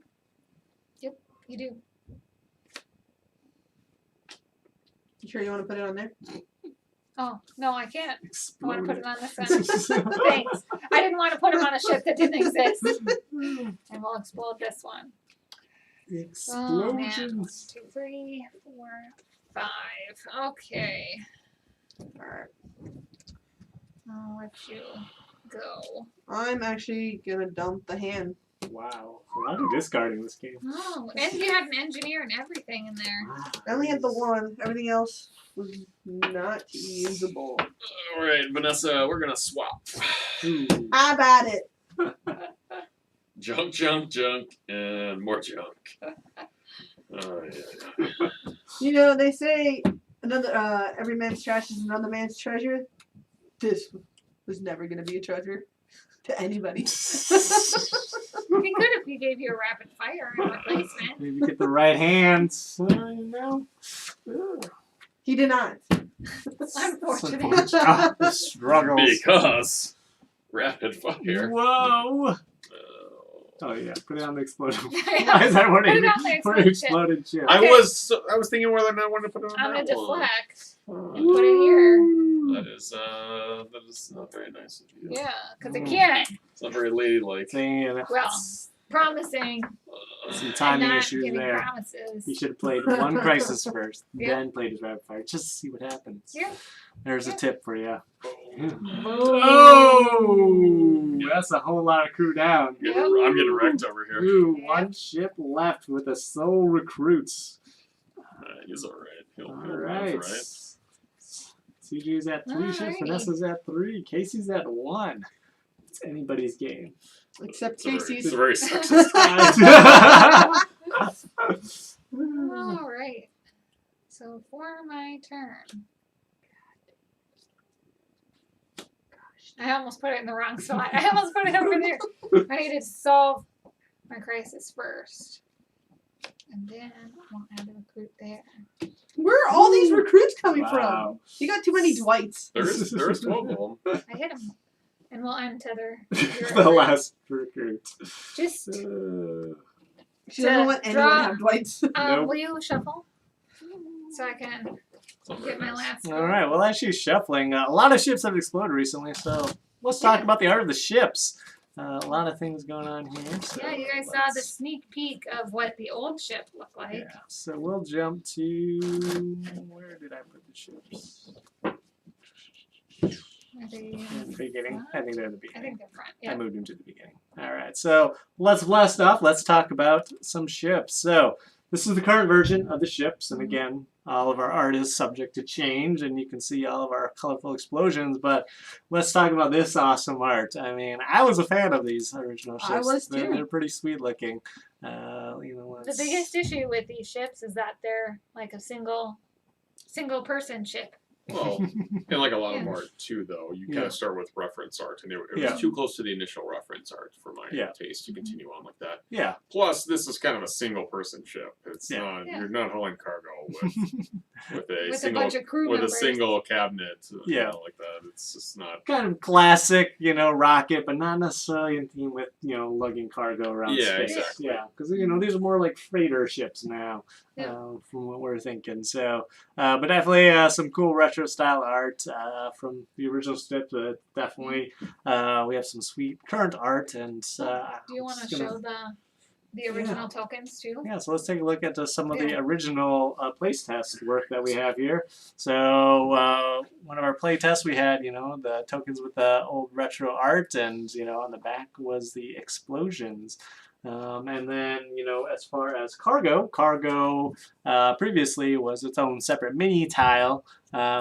Yep, you do. You sure you want to put it on there? Oh, no, I can't. I want to put Exploded. it on this one. Thanks. I didn't want to put him on a ship that didn't exist. And we'll explode this one. Oh, man. Explosions. 1, 2, 3, 4, 5. Okay. Alright. I'll let you go. I'm actually gonna dump the hand. Wow. A lot of discarding this game. Oh, and you had an engineer and everything in there. I only had the one. Everything else was not usable. All right, Vanessa, we're gonna swap. Ooh. How about it? Junk, and more junk. Yeah. You know, they say another every man's trash is another man's treasure. This was never gonna be a treasure to anybody. He could if he gave you a rapid fire in replacement. Maybe get the right hands. You know. Ugh. He did not. Unfortunate. Ah, the struggles. Because rapid fire. Whoa. Oh yeah, put it on the explosion. Yeah. Why is that what Put it it on the for exploded exploded ship? I Okay. was thinking whether or not I wanted to put it on I'm gonna that one. deflect and put it here. That is not very nice of you. Yeah, because I can't. It's not very ladylike. Well, promising Some and timing not issues giving there. promises. He should have played one crisis first, Yeah. then played his rapid fire, just to see what happens. Yeah. There's a Yeah. tip for you. Oh. Oh, that's a whole lot of crew down. I'm getting wrecked over here. Ooh, Yeah. one ship left with a sole recruits. He's alright. He'll All live, right. right? CJ's at 3 ships, Alrighty. Vanessa's at 3, Casey's at 1. It's anybody's game. Except It's Casey's. a very sexist. All right. So for my turn. I almost put it in the wrong spot. I almost put it over there. I needed to solve my crisis first. And then we'll add the recruit there. Where are all these recruits coming from? Wow. You got too many Dwights. There's 12 of them. I hit him. And we'll untether. The last recruit. Just, She doesn't want anyone to have Dwights. Nope. will you shuffle? So I can It's not very get my nice. last All right. Well, as she's shuffling, a lot of ships have exploded recently, so let's talk about the art of the ships. A lot of things going on here. So Yeah, you guys saw the sneak peek of what the old ship looked like. Yeah. So we'll jump to where did I put the ships? Are they In the beginning. I think they're in the I beginning. think they're front. I Yeah. moved them to the beginning. All right, so let's blast off. Let's talk about some ships. So this is the current version of the ships, and again, all of our art is subject to change, and you can see all of our colorful explosions. But let's talk about this awesome art. I mean, I was a fan of these original ships. I was too. They're pretty sweet looking. You know, The biggest issue with these ships is that they're like a single person ship. Well, and like a lot of Yeah. art too, though, you Yeah. kind of start with reference art, and it was Yeah. too close to the initial reference art for my Yeah. taste to continue on like that. Yeah. Plus, this is kind of a single person ship. It's Yeah. not Yeah. you're not hauling cargo with with a With single a bunch of crew with members. a single cabinet. Yeah. Like that. It's just not. Kind of classic, rocket, but not necessarily in theme with, lugging cargo around Yeah, space. exactly. Yeah, because, these are more like freighter ships now, Yeah. from what we're thinking. So, but definitely some cool retro style art from the original strip. Definitely, we have some sweet current art. And Do you want to show the original tokens too? Yeah, so let's take a look at some of the original playtest work that we have here. So one of our playtests, we had, the tokens with the old retro art, and, on the back was the explosions. And then, as far as cargo previously was its own separate mini tile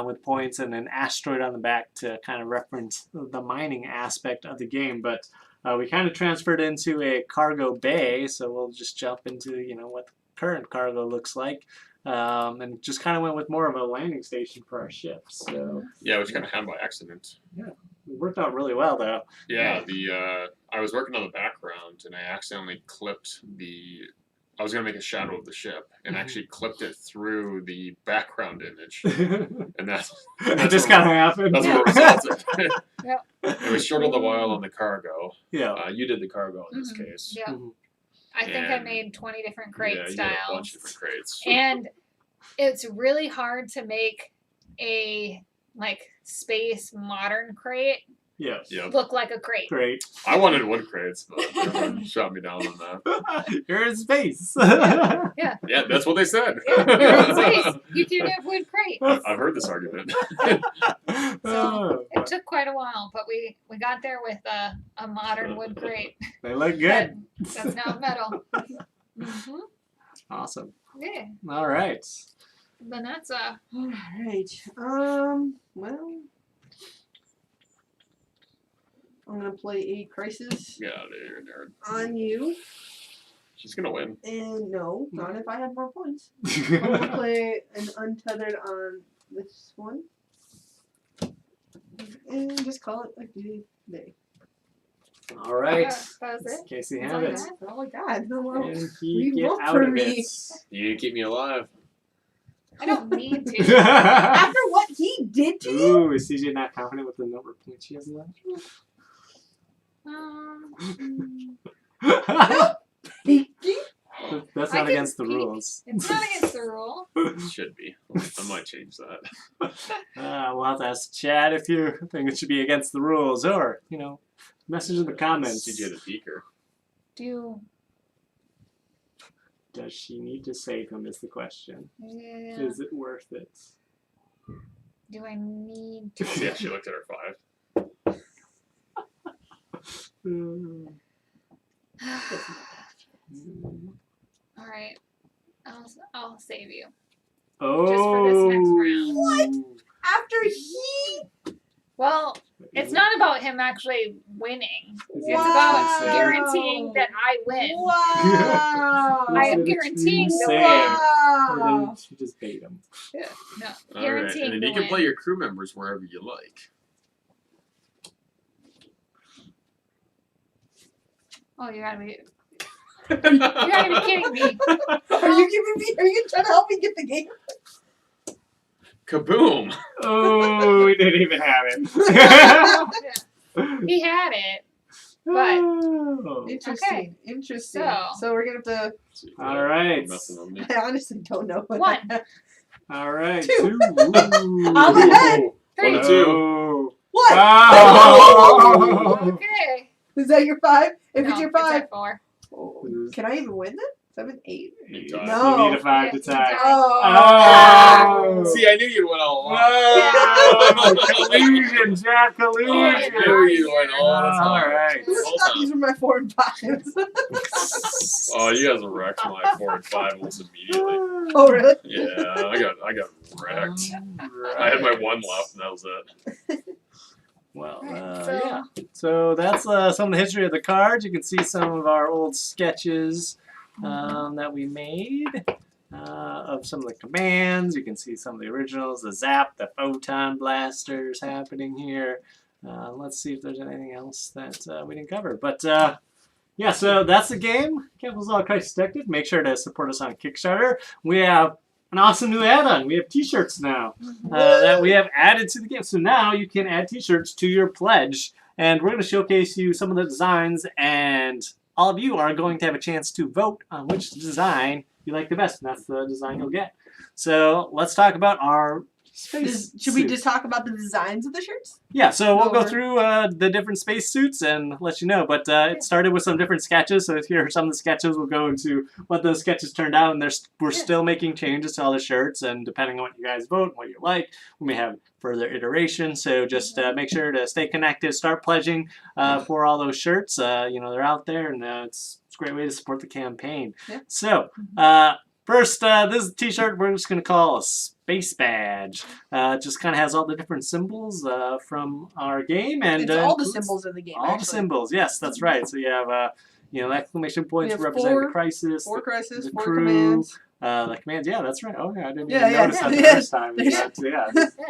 with points and an asteroid on the back to kind of reference the mining aspect of the game. But we kind of transferred into a cargo bay, so we'll just jump into, what the current cargo looks like. And just kind of went with more of a landing station for our ships. So Yeah, which kind of happened by accident. it worked out really well, though. Yeah, I was working on the background and I accidentally clipped I was gonna make a shadow of the ship and actually clipped it through the background image, and That just kind of happened. That's what resulted. Yep. And we struggled a while on the cargo. Yeah. You did the cargo in this case. Yeah. I think I made 20 different crate Yeah, you styles. did a bunch of different crates. And it's really hard to make a space modern crate Yes. Yep. look like a crate. Great. I wanted wood crates, but everyone shot me down on that. You're in space. Yeah, that's what they said. Yeah, you're in space. You can have wood crate. I've heard this argument. So it took quite a while, but we got there with a modern wood crate. They look good. That's now metal. Mm-hmm. Awesome. Yeah. All right. Vanessa. All right. Well, I'm gonna play a crisis Get out of here, nerd. on you, She's gonna win. and no, not if I have more points. I'm gonna play an untethered on this one, and just call it a good day. All right. That was it? Casey That's have all it. you had? Oh my God! Well, And he you get vote out for of me. it. You keep me alive. I don't need to. After what he did to you, Ooh, is CJ not confident with the number of points she has left? Pinky. That's I not can against the speak. rules. It's not against the rule. It should be. I might change that. We'll have to ask Chad if you think it should be against the rules, or message in the comments. CJ the Beaker. Does she need to save him? Is the question. Yeah. Is it worth it? Do I need to? Yeah, she looked at her 5. All right. I'll save you. Oh. Just for this next round. What? After he. Well, it's not about him actually winning. It's Wow. about guaranteeing that I win. Wow. I am Is it a guaranteeing true the save? win. Or Wow. did she just bait him? No, All right, guaranteeing and then the you can win. play your crew members wherever you like. Oh, you gotta be kidding me. Are you trying to help me get the game? Kaboom! Oh, we didn't even have it. He had it. But- Oh. Interesting. Interesting. So- So we're gonna have All right. Messing on me. to. I honestly don't know what. One. All right. 2. Ooh. I'm ahead. 3. 1 2. Oh. What? Wow. Okay. Is that your 5? If No, it's your 5, at 4. can I even win then? 7, 8. You tie. No. You need a 5 to tie. Oh. Oh. See, I knew you'd win all along. No! Collusion, Jack, Oh, I collusion. knew you'd win all the time. All right. All Stop, the these time. are my 4 and 5s. Oh, you guys wrecked my 4 and 5 almost immediately. Oh, really? Yeah, I got wrecked. I had my 1 left, and that was it. Well, Alright, yeah. So that's some of the history of the cards. You can see some of our old sketches that we made of some of the commands. You can see some of the originals, the zap, the photon blasters happening here. Let's see if there's anything else that we didn't cover. But yeah, so that's the game. Captain's Log Crisis Detected. Make sure to support us on Kickstarter. We have an awesome new add-on. We have T-shirts now that we have added to the game. So now you can add T-shirts to your pledge, and we're going to showcase you some of the designs, and all of you are going to have a chance to vote on which design you like the best, and that's the design you'll get. So let's talk about our space Should we suit. just talk about the designs of the shirts? Yeah, so we'll go Or- through the different space suits and let you know. But it started with some different sketches. So here are some of the sketches. We'll go into what those sketches turned out. And we're still making changes to all the shirts. And depending on what you guys vote and what you like, we may have further iterations. So just make sure to stay connected. Start pledging for all those shirts. You know, they're out there. And it's a great way to support the campaign. Yeah. So first, this T-shirt we're just going to call a Space Badge. It just kind of has all the different symbols from our game, and It's all the includes symbols of the game. all actually. the symbols. Yes, that's right. So you have you know, exclamation points have representing the four- crisis, 4 crisis, the 4 crew, commands. the commands. Yeah, that's right. Oh yeah, I didn't Yeah, even yeah, notice that yeah. the first time. Yeah. But, yeah,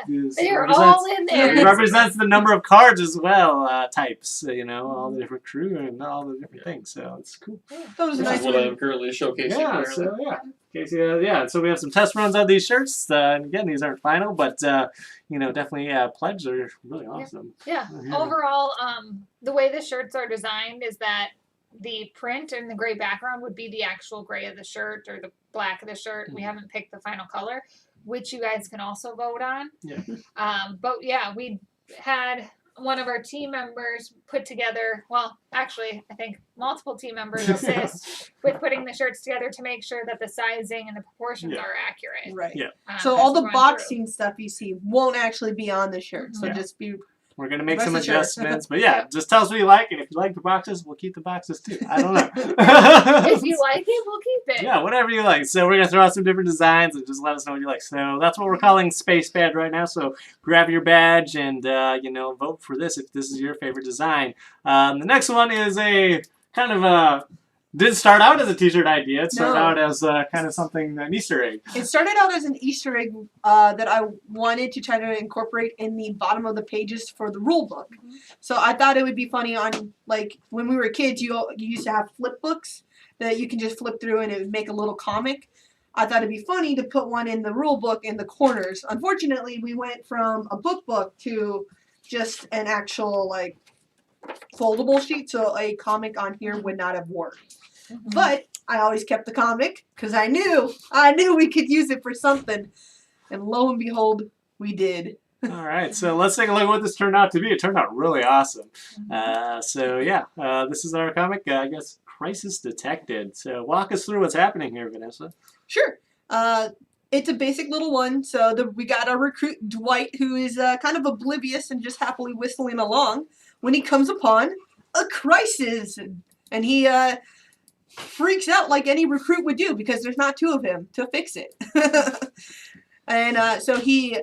this They're represents- all in there. It represents the number of cards as well, types. You know, all the different crew and all the different things. So it's cool. That was a Which nice is what one. I'm currently showcasing. Yeah, currently. so yeah. Okay, so yeah, so we have some test runs on these shirts. And again, these aren't final, but you know, definitely pledge are really awesome. Yeah. Yeah. Overall, the way the shirts are designed is that the print and the gray background would be the actual gray of the shirt or the black of the shirt. We haven't picked the final color, which you guys can also vote on. Yeah. But yeah, we had one of our team members put together, well, actually, I think multiple team members assist with putting the shirts together to make sure that the sizing and the proportions Yeah. are accurate. Right. Yeah. So as all we're the going boxing stuff you see won't actually be on the shirt. So Yeah. just be We're gonna make Rest some assured. adjustments, but yeah, just tell us what you like, and if you like the boxes, we'll keep the boxes too. I don't know. If you like it, we'll keep it. Yeah, whatever you like. So we're gonna throw out some different designs and just let us know what you like. So that's what we're calling Space Badge right now. So grab your badge and you know, vote for this if this is your favorite design. The next one is a kind of a didn't start out as a T-shirt idea. It started No. out as kind of something an Easter egg. It started out as an Easter egg that I wanted to try to incorporate in the bottom of the pages for the rule book. So I thought it would be funny on, like, when we were kids, you used to have flip books that you can just flip through and it would make a little comic. I thought it'd be funny to put one in the rule book in the corners. Unfortunately, we went from a book to just an actual, like, foldable sheet, so a comic on here would not have worked. But I always kept the comic because I knew we could use it for something, and lo and behold, we did. All right, so let's take a look at what this turned out to be. It turned out really awesome. So yeah, this is our comic. I guess Crisis Detected. So walk us through what's happening here, Vanessa. Sure. It's a basic little one. So we got our recruit Dwight, who is kind of oblivious and just happily whistling along when he comes upon a crisis, and he freaks out like any recruit would do because there's not two of him to fix it. And so he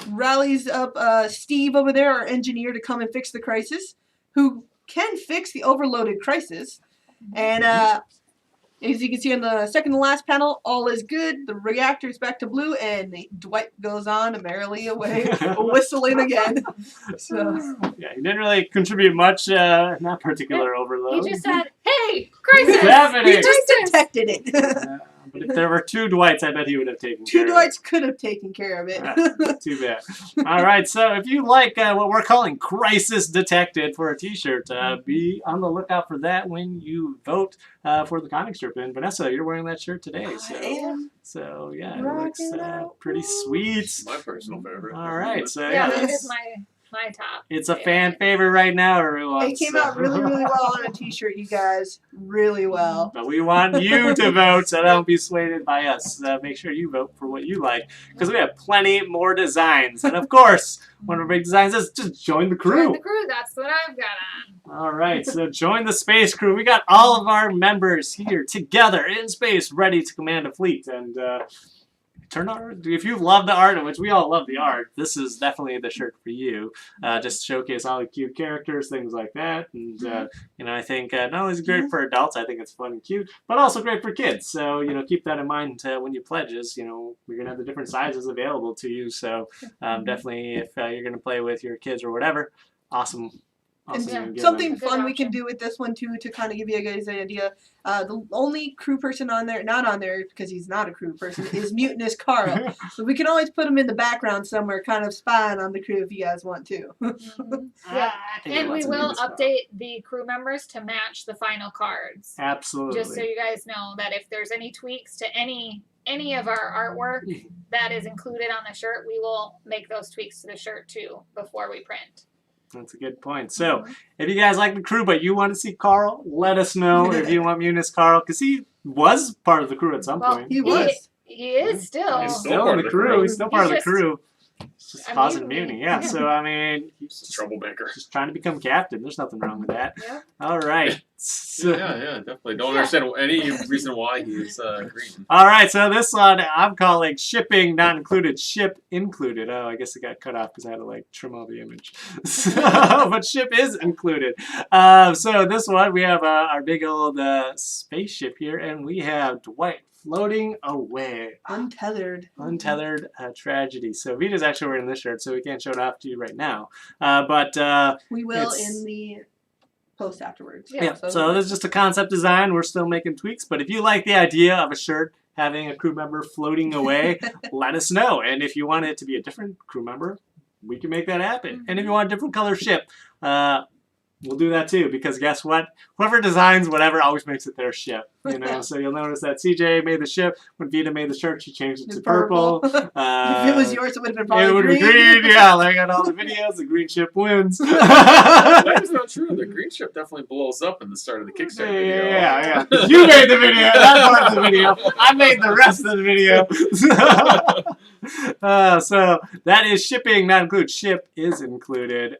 rallies up Steve over there, our engineer, to come and fix the crisis, who can fix the overloaded crisis. And as you can see on the second to last panel, all is good. The reactor's back to blue, and Dwight goes on merrily away, whistling again. So Yeah, he didn't really contribute much in that particular overload. He just said, "Hey, crisis!" Happening. he just detected it. But if there were two Dwights, I bet he would have taken Two care of it. Dwights could have taken care of it. Too bad. All right, so if you like what we're calling Crisis Detected for a T-shirt, be on the lookout for that when you vote for the comic strip. And Vanessa, you're wearing that shirt today. So, I am. so yeah, it Rock looks it out. pretty sweet. My personal favorite. All right, so Yeah, yeah, that that's- is my top. it's a fan favorite right now, everyone. It came so- out really, really well on a T-shirt, you guys. Really well. But we want you to vote, so don't be swayed by us. Make sure you vote for what you like, because we have plenty more designs. And of course, one of our big designs is just join the crew. Join the crew. That's what I've got on. All right, so join the space crew. We got all of our members here together in space, ready to command a fleet. And turn out, if you love the art, which we all love the art, this is definitely the shirt for you. Just showcase all the cute characters, things like that. And you know, I think not only is it great for adults, I think it's fun and cute, but also great for kids. So you know, keep that in mind when you pledges. You know, we're gonna have the different sizes available to you. So definitely, if you're gonna play with your kids or whatever, awesome Also Yeah. gonna give Something them- Good fun we can option. do with this one too, to kind of give you guys an idea. The only crew person on there, not on there because he's not a crew person, is Mutinous Carl. So we can always put him in the background somewhere, kind of spying on the crew if you guys want to. Mhm. Yeah. I think And we lots of will Mutinous Carl. update the crew members to match the final cards. Absolutely. Just so you guys know that if there's any tweaks to any of our artwork that is included on the shirt, we will make those tweaks to the shirt too before we print. That's a good point. So, if you guys like the crew, but you want to see Carl, let us know if you want Mutinous Carl, because he was part of the crew at some Well, point. He was. He is still. He's still still part in of the the crew. crew. He's still part of the He's just crew. It's just a causing mutiny. mutiny. Yeah. So, I mean, he's just, Troublemaker. just trying to become captain. There's nothing wrong with that. Yeah. All right. So, Yeah, definitely. Don't Yeah. understand any reason why he's green. all right. So, this one I'm calling shipping not included, ship included. Oh, I guess it got cut off because I had to like trim all the image. So, but ship is included. So, this one we have our big old spaceship here, and we have Dwight floating away. Untethered. Untethered tragedy. So Vita's actually wearing this shirt, so we can't show it off to you right now. But We will It's- in the post afterwards. yeah, so this is just a concept design. We're still making tweaks, but if you like the idea of a shirt having a crew member floating away, let us know. And if you want it to be a different crew member, we can make that happen. And if you want a different color ship, we'll do that too, because guess what? Whoever designs whatever always makes it their ship. You know, so you'll notice that CJ made the ship. When Vita made the shirt, she changed it to purple. if it was yours, it would have been probably It would be green, yeah. Like on all the videos, the green ship wins. That is not true. The green ship definitely blows up in the start of the Kickstarter video. Yeah. You made the video. That part of the video. I made the rest of the video. So that is shipping, not included. Ship is included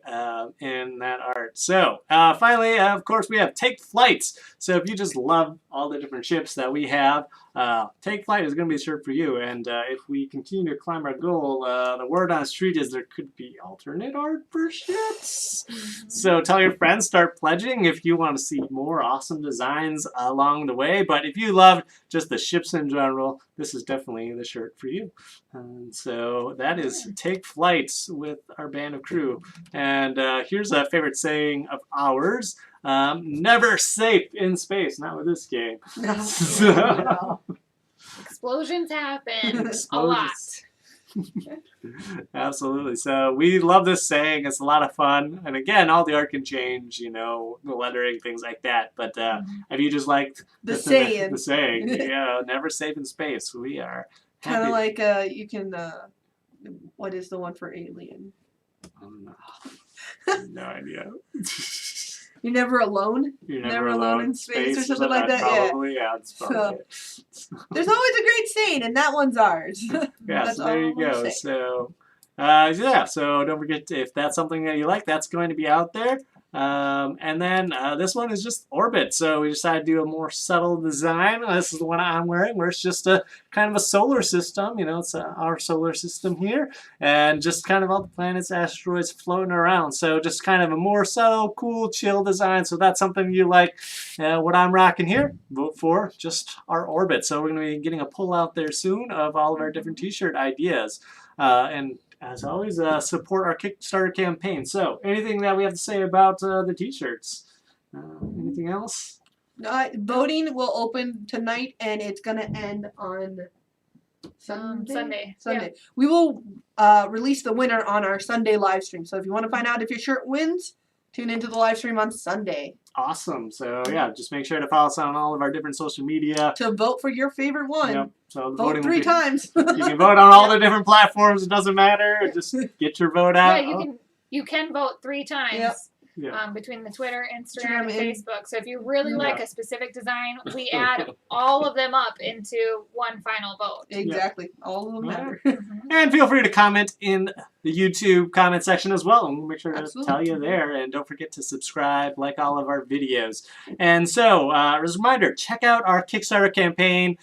in that art. So finally, of course, we have Take Flights. So if you just love all the different ships that we have, Take Flight is going to be a shirt for you. And if we continue to climb our goal, the word on the street is there could be alternate art for ships. So tell your friends, start pledging if you want to see more awesome designs along the way. But if you love just the ships in general, this is definitely the shirt for you. And so that is Take Flights with our band of crew. And here's a favorite saying of ours. Never safe in space, not with this game. No. Explosions happen a lot. Absolutely. So we love this saying. It's a lot of fun. And again, all the art can change, you know, the lettering, things like that. But if you just liked The saying. the saying, yeah, never safe in space. We are Kind happy. of like you can. What is the one for Alien? I don't know. No idea. You're never alone. You're Never alone in space or something like that, yeah. Probably, yeah. It's probably it. There's always a great saying, and that one's ours. Yeah, That's so there you all I'm go. saying. So, yeah, so don't forget to, if that's something that you like, that's going to be out there. And then this one is just Orbit. So we decided to do a more subtle design. This is the one I'm wearing, where it's just a kind of a solar system. You know, it's our solar system here, and just kind of all the planets, asteroids floating around. So just kind of a more subtle, cool, chill design. So that's something you like. What I'm rocking here, vote for just our Orbit. So we're going to be getting a pull out there soon of all of our different T-shirt ideas. And as always, support our Kickstarter campaign. So, anything that we have to say about the T-shirts? Anything else? Voting will open tonight, and it's gonna end on Sunday. Sunday. We will release the winner on our Sunday live stream. So if you want to find out if your shirt wins, tune into the live stream on Sunday Awesome. So, yeah, just make sure to follow us on all of our different social media. to vote for your favorite one. Yep. So the Vote voting will 3 be- times. You can vote on all the different platforms. It doesn't matter. Just get your vote Yeah, out. you can vote 3 times. Yep. Yeah. Between the Twitter, Instagram, Instagram, and and- Facebook. So if you really Yeah. like a specific design, we add all of them up into one final vote. Exactly. All of them matter. And feel free to comment in the YouTube comment section as well, and we'll make sure to Absolutely. tell you there. And don't forget to subscribe, like all of our videos. And so, as a reminder, check out our Kickstarter campaign.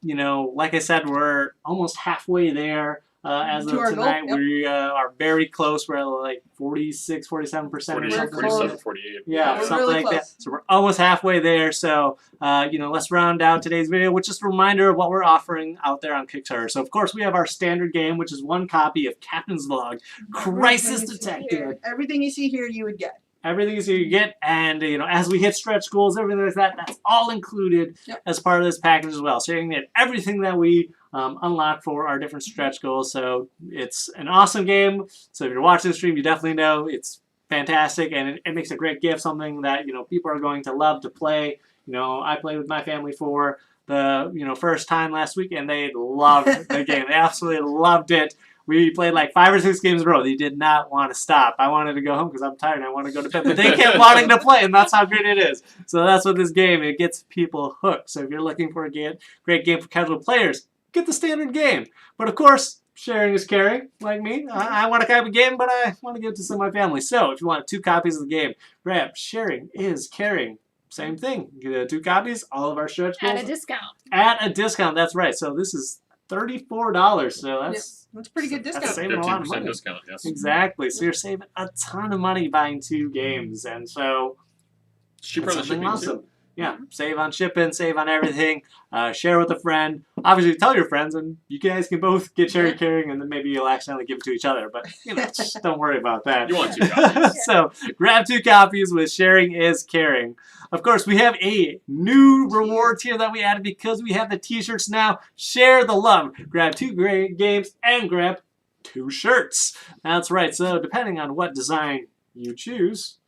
You know, like I said, we're almost halfway there. As To of our goal, tonight, yep. we are very close. We're at like 46, 47% or 48, something. 47, 48. Yeah, We're something really like that. close. So we're almost halfway there. So, you know, let's round out today's video with just a reminder of what we're offering out there on Kickstarter. So, of course, we have our standard game, which is one copy of Captain's Log, Crisis Detective. Everything you see here, you would get. everything is you get, and as we hit stretch goals, everything like that, that's all included as part of this package as well. So you can get everything that we unlock for our different stretch goals. So it's an awesome game. So if you're watching the stream, you definitely know it's fantastic, and it makes a great gift, something that people are going to love to play. I played with my family for the first time last week, and they loved the game. They absolutely loved it. We played like 5 or 6 games in a row. They did not want to stop. I wanted to go home because I'm tired and I want to go to bed. But they kept wanting to play, and that's how great it is. So that's what this game, it gets people hooked. So if you're looking for a great game for casual players, get the standard game. But of course, sharing is caring, like me. I want to copy a game, but I want to give it to some of my family. So if you want 2 copies of the game, grab Sharing is Caring. Same thing. Get 2 copies, all of our stretch goals. At a discount. At a discount, that's right. So this is $34. So that's a pretty good discount. That's saving a lot of 15% money. discount, yes. Exactly. So you're saving a ton of money buying 2 games, and so Cheaper on the something shipping awesome. too. Yeah, save on shipping, save on everything. Share with a friend. Obviously, tell your friends, and you guys can both get sharing, caring, and then maybe you'll accidentally give it to each other. But just don't worry about that. You want 2 copies. So grab 2 copies with Sharing is Caring. Of course, we have a new reward tier that we added because we have the T-shirts now. Share the love. Grab 2 great games and grab 2 shirts. That's right. So depending on what design you choose,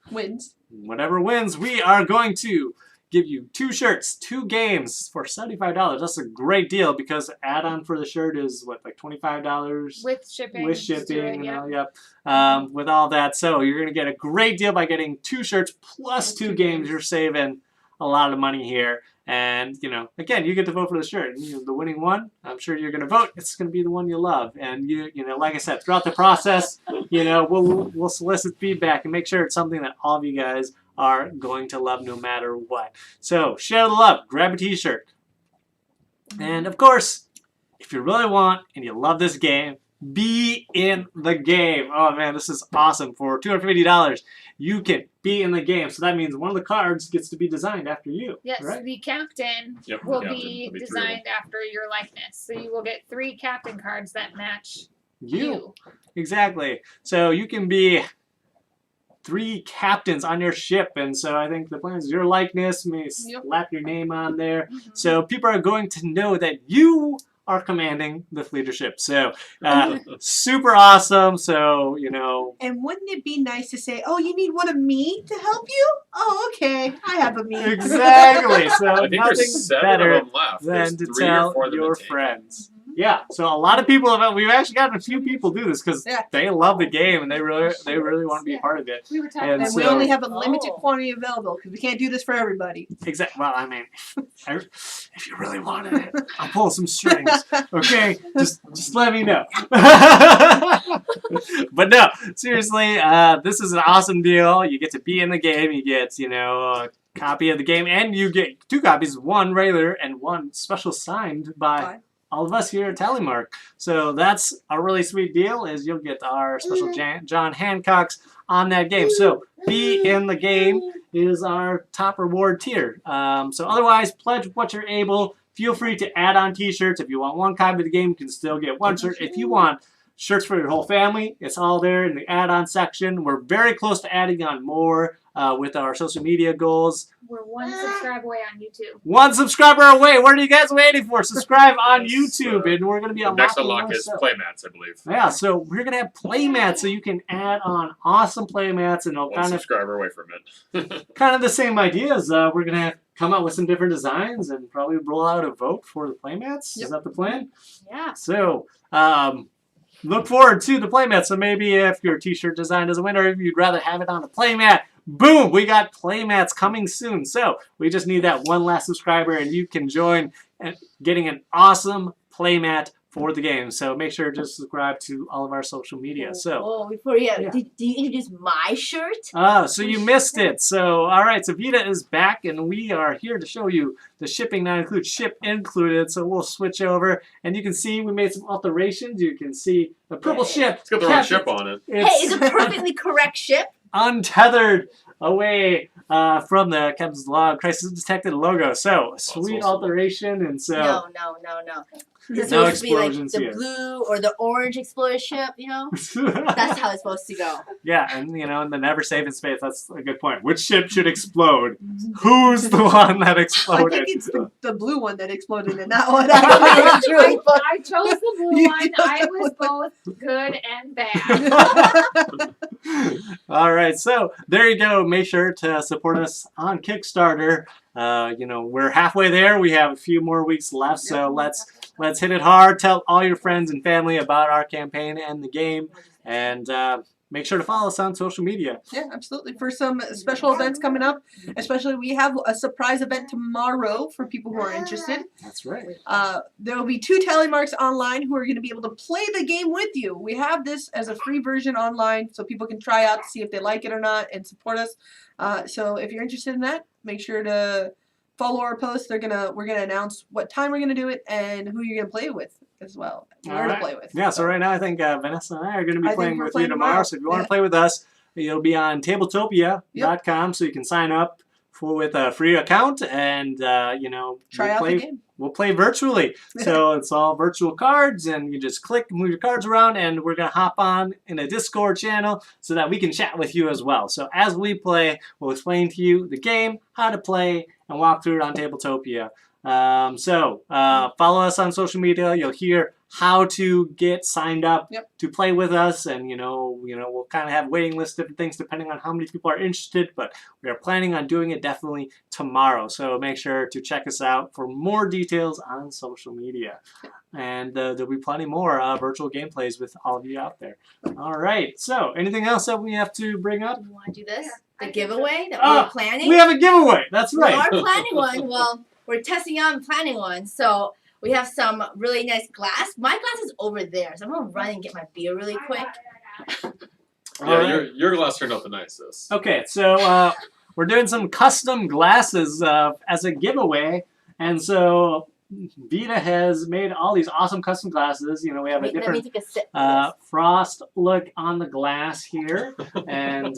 whatever wins, we are going to give you 2 shirts, 2 games for $75. That's a great deal because add-on for the shirt is what, like $25 with shipping. With shipping, with all that. So you're gonna get a great deal by getting 2 shirts plus 2 games. You're saving a lot of money here. And again, you get to vote for the shirt. The winning one, I'm sure you're gonna vote. It's gonna be the one you love. And like I said, throughout the process, we'll solicit feedback and make sure it's something that all of you guys are going to love no matter what. So share the love, grab a T-shirt. And of course, if you really want and you love this game, be in the game. Oh man, this is awesome. For $250, you can be in the game. So that means one of the cards gets to be designed after you. Yes, right? the captain will be designed after your likeness. So you will get 3 captain cards that match you. Exactly. So you can be 3 captains on your ship, and so I think the plan is your likeness, may slap your name on there. So people are going to know that you are commanding the leadership. So super awesome. So And wouldn't it be nice to say, "Oh, you need one of me to help you? Oh, okay, I have a me." Exactly. So I think nothing there's 7 better of them left. than There's to 3 tell or 4 of them your to take. friends. Yeah, so a lot of people we've actually gotten a few people do this because they love the game and they really want to be a part of it. We were talking And about We only have a limited quantity available because we can't do this for everybody. Exactly. Well, I mean, if you really wanted it, I'll pull some strings. Okay, just let me know. But no, seriously, this is an awesome deal. You get to be in the game. You get a copy of the game, and you get 2 copies, 1 regular and 1 special signed by all of us here at Tallymark. So that's a really sweet deal, is you'll get our special John Hancocks on that game. So be in the game is our top reward tier. So otherwise, pledge what you're able. Feel free to add on T-shirts. If you want 1 copy of the game, you can still get 1 shirt. If you want shirts for your whole family, it's all there in the add-on section. We're very close to adding on more with our social media goals. We're 1 subscribe away on YouTube. 1 subscriber away. What are you guys waiting for? Subscribe on YouTube, and we're going to be unlocking next unlock is playmats, I believe. Yeah, so we're going to have playmats, so you can add on awesome playmats, and it'll 1 subscriber away from it. kind of the same ideas. We're going to come out with some different designs and probably roll out a vote for the playmats. Is that the plan? Yeah. So, look forward to the playmat. So maybe if your T-shirt design doesn't win, or if you'd rather have it on a playmat, boom, we got playmats coming soon. So we just need that 1 last subscriber, and you can join getting an awesome playmat for the game. So make sure to subscribe to all of our social media. So before did you introduce my shirt? so you missed it. So all right, so Vita is back, and we are here to show you the shipping not included, ship included. So we'll switch over, and you can see we made some alterations. You can see the purple ship. It's got the wrong ship on it. Hey, it's a perfectly correct ship. Untethered away from the Captain's Log Crisis Detected logo. So, sweet alteration, and so... No. It's No supposed to be like explosions the here. blue or the orange explorer ship, you know? That's how it's supposed to go. Yeah, and you know, in the never safe in space, that's a good point. Which ship should explode? Who's the one that I exploded? think it's the blue one that exploded in that one. Actually, it's really fun. I chose the blue one. I was both good and bad. All right, so there you go. Make sure to support us on Kickstarter. You know, we're halfway there. We have a few more weeks left, so let's hit it hard. Tell all your friends and family about our campaign and the game, and make sure to follow us on social media. Yeah, absolutely. For some special events coming up, especially we have a surprise event tomorrow for people who are interested. That's right. There will be 2 tally marks online who are going to be able to play the game with you. We have this as a free version online so people can try out to see if they like it or not and support us. So if you're interested in that, make sure to follow our posts. We're gonna announce what time we're gonna do it and who you're gonna play with as well. Where to play with. Yeah, so right now I think Vanessa and I are going to be playing with you playing tomorrow. So if you want to play with us, you'll be on tabletopia.com, so you can sign up with a free account and you know, Try out the game. We'll play virtually. So it's all virtual cards, and you just click, move your cards around, and we're going to hop on in a Discord channel so that we can chat with you as well. So as we play, we'll explain to you the game, how to play, and walk through it on Tabletopia. Follow us on social media. You'll hear how to get signed up to play with us, and you know we'll kind of have waiting lists, different things depending on how many people are interested, but we are planning on doing it definitely tomorrow, so make sure to check us out for more details on social media. And there'll be plenty more virtual gameplays with all of you out there. All right, so anything else that we have to bring up? You want to do this? The giveaway that we're planning? We have a giveaway. That's right. We are planning one. Well, we're testing out and planning one. So we have some really nice glass. My glass is over there, so I'm going to run and get my beer really quick. Yeah, your glass turned out the nicest. Okay, so we're doing some custom glasses as a giveaway, and so Vita has made all these awesome custom glasses. You know, we have a different frost look on the glass here, and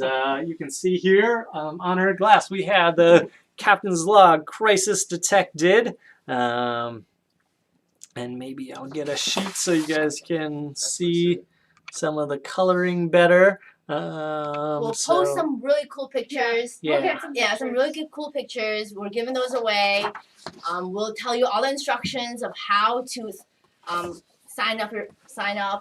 you can see here on our glass we have the Captain's Log Crisis Detected. And maybe I'll get a sheet so you guys can see some of the coloring better. We'll post some really cool pictures. Yeah. We'll get some pictures. Some really good cool pictures. We're giving those away. We'll tell you all the instructions of how to sign up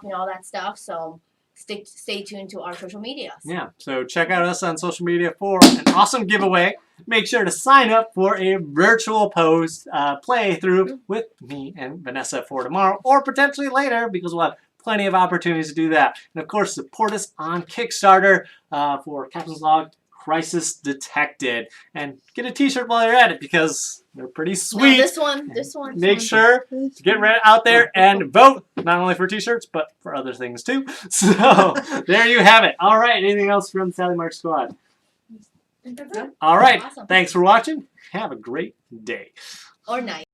and all that stuff. So stay tuned to our social media. Yeah, so check out us on social media for an awesome giveaway. Make sure to sign up for a virtual post playthrough with me and Vanessa for tomorrow, or potentially later, because we'll have plenty of opportunities to do that. And of course, support us on Kickstarter for Captain's Log Crisis Detected, and get a t-shirt while you're at it because they're pretty sweet. No, this one. Make sure to get out there and vote, not only for t-shirts but for other things too. So there you have it. All right, anything else from Sally Mark Squad? All right, Awesome. Thanks for watching. Have a great day Or night.